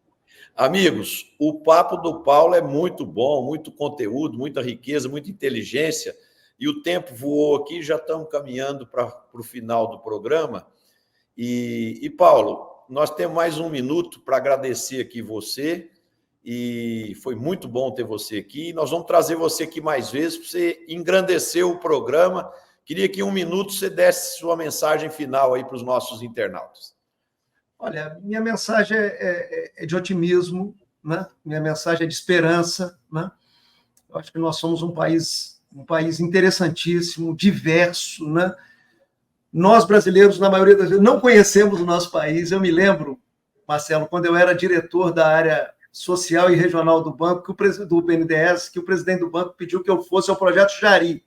Amigos, o papo do Paulo é muito bom, muito conteúdo, muita riqueza, muita inteligência. E o tempo voou aqui, já estamos caminhando para o final do programa. E, Paulo, nós temos mais 1 minuto para agradecer aqui você, e foi muito bom ter você aqui. Nós vamos trazer você aqui mais vezes para você engrandecer o programa. Queria que em 1 minuto você desse sua mensagem final aí para os nossos internautas. Olha, minha mensagem é de otimismo, né? Minha mensagem é de esperança, né? Eu acho que nós somos um país interessantíssimo, diverso, né? Nós, brasileiros, na maioria das vezes, não conhecemos o nosso país. Eu me lembro, Marcelo, quando eu era diretor da área social e regional do banco, do BNDES, que o presidente do banco pediu que eu fosse ao Projeto Jari.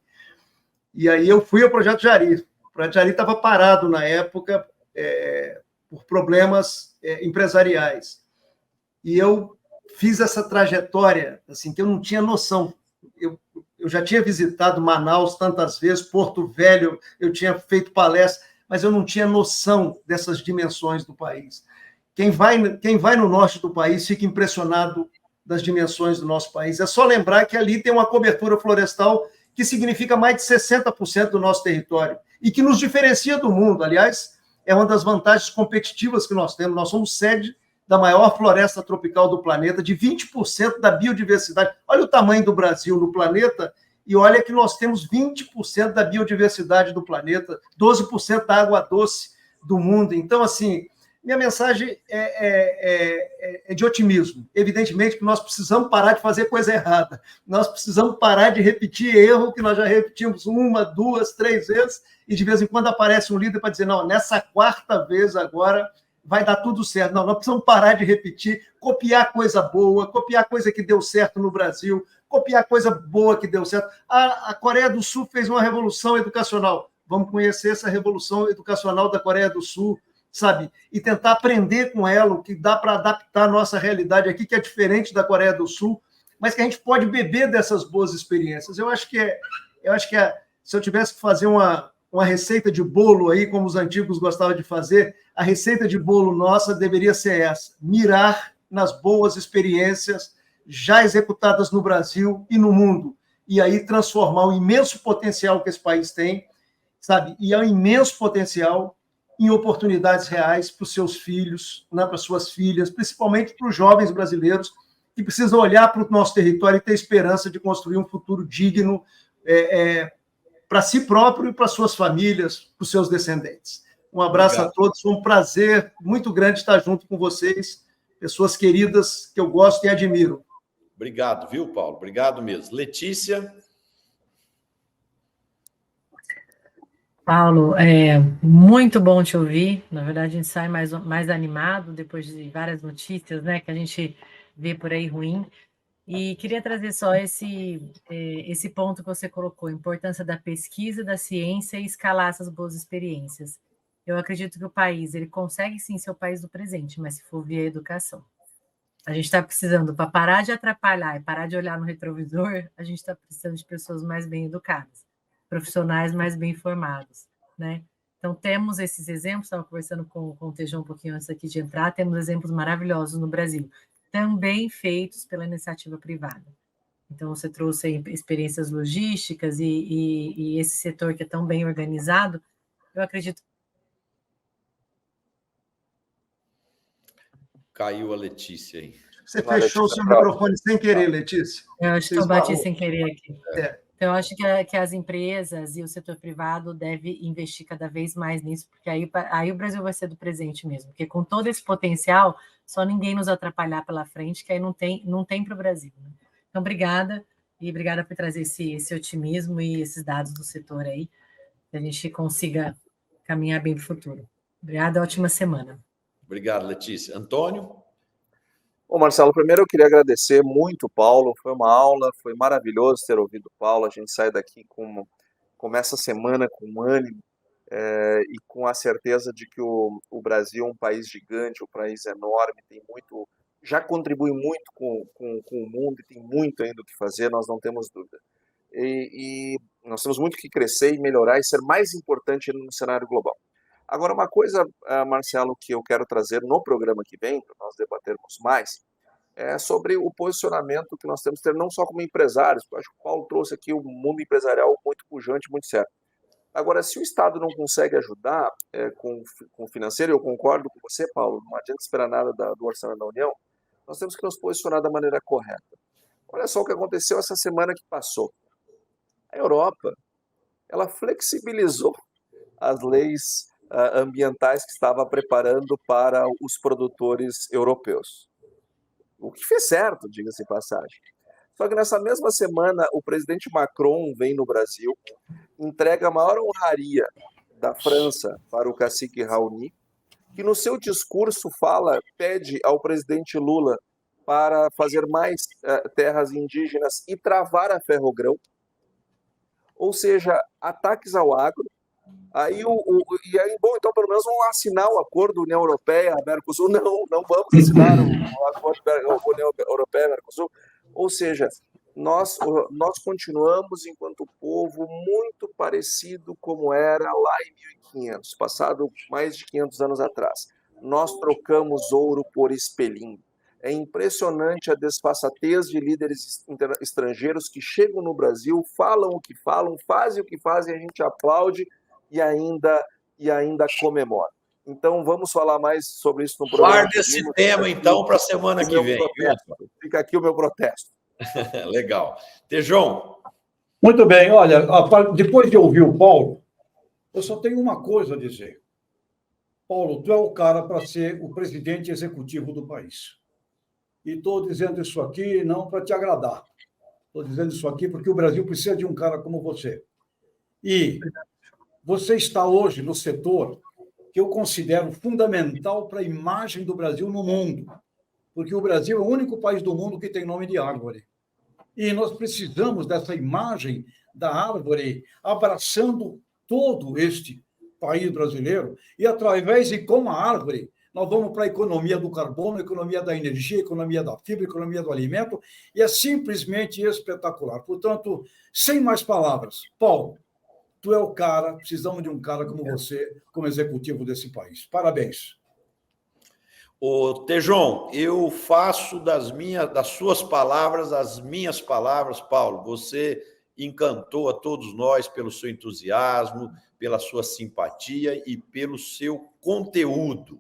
E aí eu fui ao Projeto Jari. O Projeto Jari estava parado na época por problemas empresariais. E eu fiz essa trajetória assim, que eu não tinha noção. Eu já tinha visitado Manaus tantas vezes, Porto Velho, eu tinha feito palestra, mas eu não tinha noção dessas dimensões do país. Quem vai no norte do país fica impressionado das dimensões do nosso país. É só lembrar que ali tem uma cobertura florestal que significa mais de 60% do nosso território e que nos diferencia do mundo. Aliás, é uma das vantagens competitivas que nós temos. Nós somos sede da maior floresta tropical do planeta, de 20% da biodiversidade. Olha o tamanho do Brasil no planeta e olha que nós temos 20% da biodiversidade do planeta, 12% da água doce do mundo. Então, assim, minha mensagem é de otimismo. Evidentemente que nós precisamos parar de fazer coisa errada. Nós precisamos parar de repetir erro que nós já repetimos 1, 2, 3 vezes e de vez em quando aparece um líder para dizer, não, nessa 4ª vez agora vai dar tudo certo. Não, nós precisamos parar de repetir, copiar coisa boa, copiar coisa que deu certo no Brasil, copiar coisa boa que deu certo. A Coreia do Sul fez uma revolução educacional. Vamos conhecer essa revolução educacional da Coreia do Sul, sabe? E tentar aprender com ela o que dá para adaptar a nossa realidade aqui, que é diferente da Coreia do Sul, mas que a gente pode beber dessas boas experiências. Eu acho que se eu tivesse que fazer uma receita de bolo aí, como os antigos gostavam de fazer, a receita de bolo nossa deveria ser essa: mirar nas boas experiências já executadas no Brasil e no mundo, e aí transformar o imenso potencial que esse país tem, sabe? E é um imenso potencial em oportunidades reais para os seus filhos, né, para as suas filhas, principalmente para os jovens brasileiros que precisam olhar para o nosso território e ter esperança de construir um futuro digno para si próprio e para suas famílias, para os seus descendentes. Um abraço Obrigado. A todos, foi um prazer muito grande estar junto com vocês, pessoas queridas que eu gosto e admiro. Obrigado, viu, Paulo? Obrigado mesmo. Letícia? Paulo, é muito bom te ouvir. Na verdade, a gente sai mais animado depois de várias notícias, né, que a gente vê por aí ruim. E queria trazer só esse ponto que você colocou, a importância da pesquisa, da ciência e escalar essas boas experiências. Eu acredito que o país, ele consegue sim ser o país do presente, mas se for via educação. A gente está precisando, para parar de atrapalhar e parar de olhar no retrovisor, a gente está precisando de pessoas mais bem educadas, profissionais mais bem formados, né? Então, temos esses exemplos, estava conversando com o Tejão um pouquinho antes aqui de entrar, temos exemplos maravilhosos no Brasil, também feitos pela iniciativa privada. Então, você trouxe experiências logísticas e esse setor que é tão bem organizado, eu acredito. Caiu a Letícia aí. Você fechou o seu microfone sem querer, Letícia. Eu acho que eu bati sem querer aqui. Então, eu acho que as empresas e o setor privado devem investir cada vez mais nisso, porque aí o Brasil vai ser do presente mesmo, porque com todo esse potencial, só ninguém nos atrapalhar pela frente, que aí não tem para o Brasil. Né? Então, obrigada, e obrigada por trazer esse otimismo e esses dados do setor aí, que a gente consiga caminhar bem para o futuro. Obrigada, ótima semana. Obrigado, Letícia. Antônio? Bom, Marcelo, primeiro eu queria agradecer muito o Paulo, foi uma aula, foi maravilhoso ter ouvido o Paulo, a gente sai daqui começa a semana com ânimo e com a certeza de que o Brasil é um país gigante, um país enorme, tem muito, já contribui muito com o mundo e tem muito ainda o que fazer, nós não temos dúvida. E nós temos muito que crescer e melhorar e ser mais importante no cenário global. Agora, uma coisa, Marcelo, que eu quero trazer no programa que vem, para nós debatermos mais, é sobre o posicionamento que nós temos que ter, não só como empresários, eu acho que o Paulo trouxe aqui o mundo empresarial muito pujante, muito certo. Agora, se o Estado não consegue ajudar com o financeiro, eu concordo com você, Paulo, não adianta esperar nada do Orçamento da União, nós temos que nos posicionar da maneira correta. Olha só o que aconteceu essa semana que passou. A Europa, ela flexibilizou as leis ambientais que estava preparando para os produtores europeus. O que fez certo, diga-se de passagem. Só que nessa mesma semana, o presidente Macron vem no Brasil, entrega a maior honraria da França para o cacique Raoni, que no seu discurso pede ao presidente Lula para fazer mais terras indígenas e travar a ferrogrão, ou seja, ataques ao agro. Bom, então pelo menos vamos assinar o acordo União Europeia-Mercosul. Não vamos assinar o acordo União Europeia-Mercosul. Ou seja, nós continuamos, enquanto povo, povo muito parecido como era lá em 1500, passado mais de 500 anos atrás. Nós trocamos ouro por espelhinho. É impressionante a desfaçatez de líderes estrangeiros que chegam no Brasil, falam o que falam, fazem o que fazem, a gente aplaude e ainda comemora. Então, vamos falar mais sobre isso no programa. Guarda esse tema, então, para a semana que vem. Fica aqui o meu protesto. Legal. Tejon. Muito bem, olha, depois de ouvir o Paulo, eu só tenho uma coisa a dizer. Paulo, tu é o cara para ser o presidente executivo do país. E estou dizendo isso aqui não para te agradar. Estou dizendo isso aqui porque o Brasil precisa de um cara como você. E você está hoje no setor que eu considero fundamental para a imagem do Brasil no mundo, porque o Brasil é o único país do mundo que tem nome de árvore. E nós precisamos dessa imagem da árvore abraçando todo este país brasileiro, e através e com a árvore, nós vamos para a economia do carbono, a economia da energia, a economia da fibra, a economia do alimento, e é simplesmente espetacular. Portanto, sem mais palavras, Paulo, tu é o cara, precisamos de um cara como você, como executivo desse país. Parabéns. Ô, Tejon, eu faço das suas palavras as minhas palavras, Paulo. Você encantou a todos nós pelo seu entusiasmo, pela sua simpatia e pelo seu conteúdo,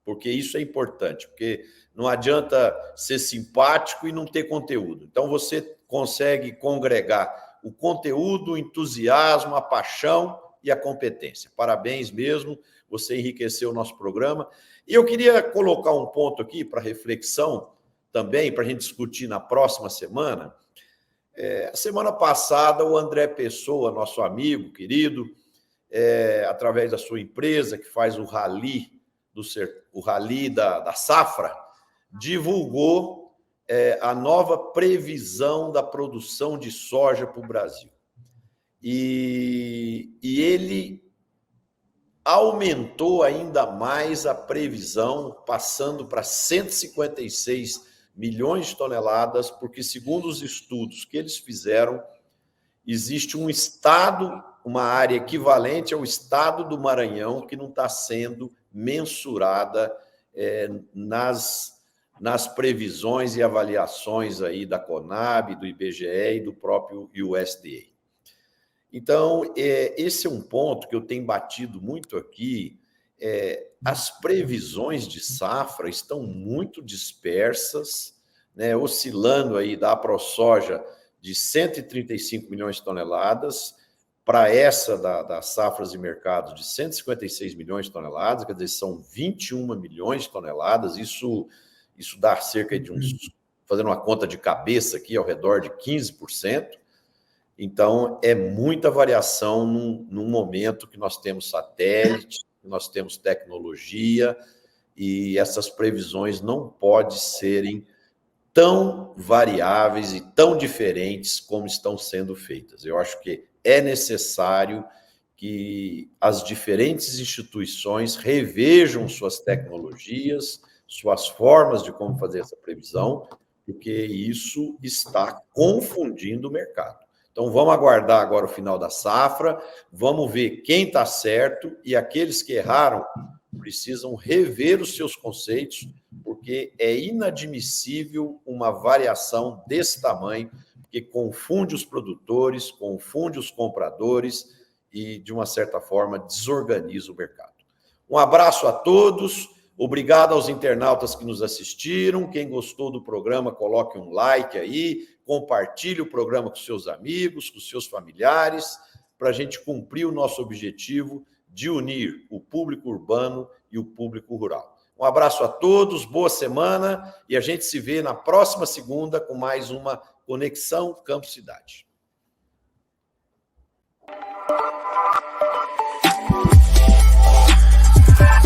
porque isso é importante, porque não adianta ser simpático e não ter conteúdo. Então, você consegue congregar o conteúdo, o entusiasmo, a paixão e a competência. Parabéns mesmo, você enriqueceu o nosso programa. E eu queria colocar um ponto aqui para reflexão também, para a gente discutir na próxima semana. A semana passada, o André Pessoa, nosso amigo, querido, através da sua empresa, que faz o rally da safra, divulgou a nova previsão da produção de soja para o Brasil. E ele aumentou ainda mais a previsão, passando para 156 milhões de toneladas, porque, segundo os estudos que eles fizeram, existe um estado, uma área equivalente ao estado do Maranhão, que não está sendo mensurada nas previsões e avaliações aí da Conab, do IBGE e do próprio USDA. Então, esse é um ponto que eu tenho batido muito aqui. As previsões de safra estão muito dispersas, né, oscilando aí da AproSoja de 135 milhões de toneladas para essa das safras de mercado de 156 milhões de toneladas, quer dizer, são 21 milhões de toneladas, isso dá cerca de uns, fazendo uma conta de cabeça aqui, ao redor de 15%. Então, é muita variação num momento que nós temos satélite, que nós temos tecnologia, e essas previsões não podem serem tão variáveis e tão diferentes como estão sendo feitas. Eu acho que é necessário que as diferentes instituições revejam suas tecnologias, suas formas de como fazer essa previsão, porque isso está confundindo o mercado. Então, vamos aguardar agora o final da safra, vamos ver quem está certo, e aqueles que erraram precisam rever os seus conceitos, porque é inadmissível uma variação desse tamanho, que confunde os produtores, confunde os compradores e, de uma certa forma, desorganiza o mercado. Um abraço a todos, obrigado aos internautas que nos assistiram. Quem gostou do programa, coloque um like aí, compartilhe o programa com seus amigos, com seus familiares, para a gente cumprir o nosso objetivo de unir o público urbano e o público rural. Um abraço a todos, boa semana, e a gente se vê na próxima segunda com mais uma Conexão Campo Cidade.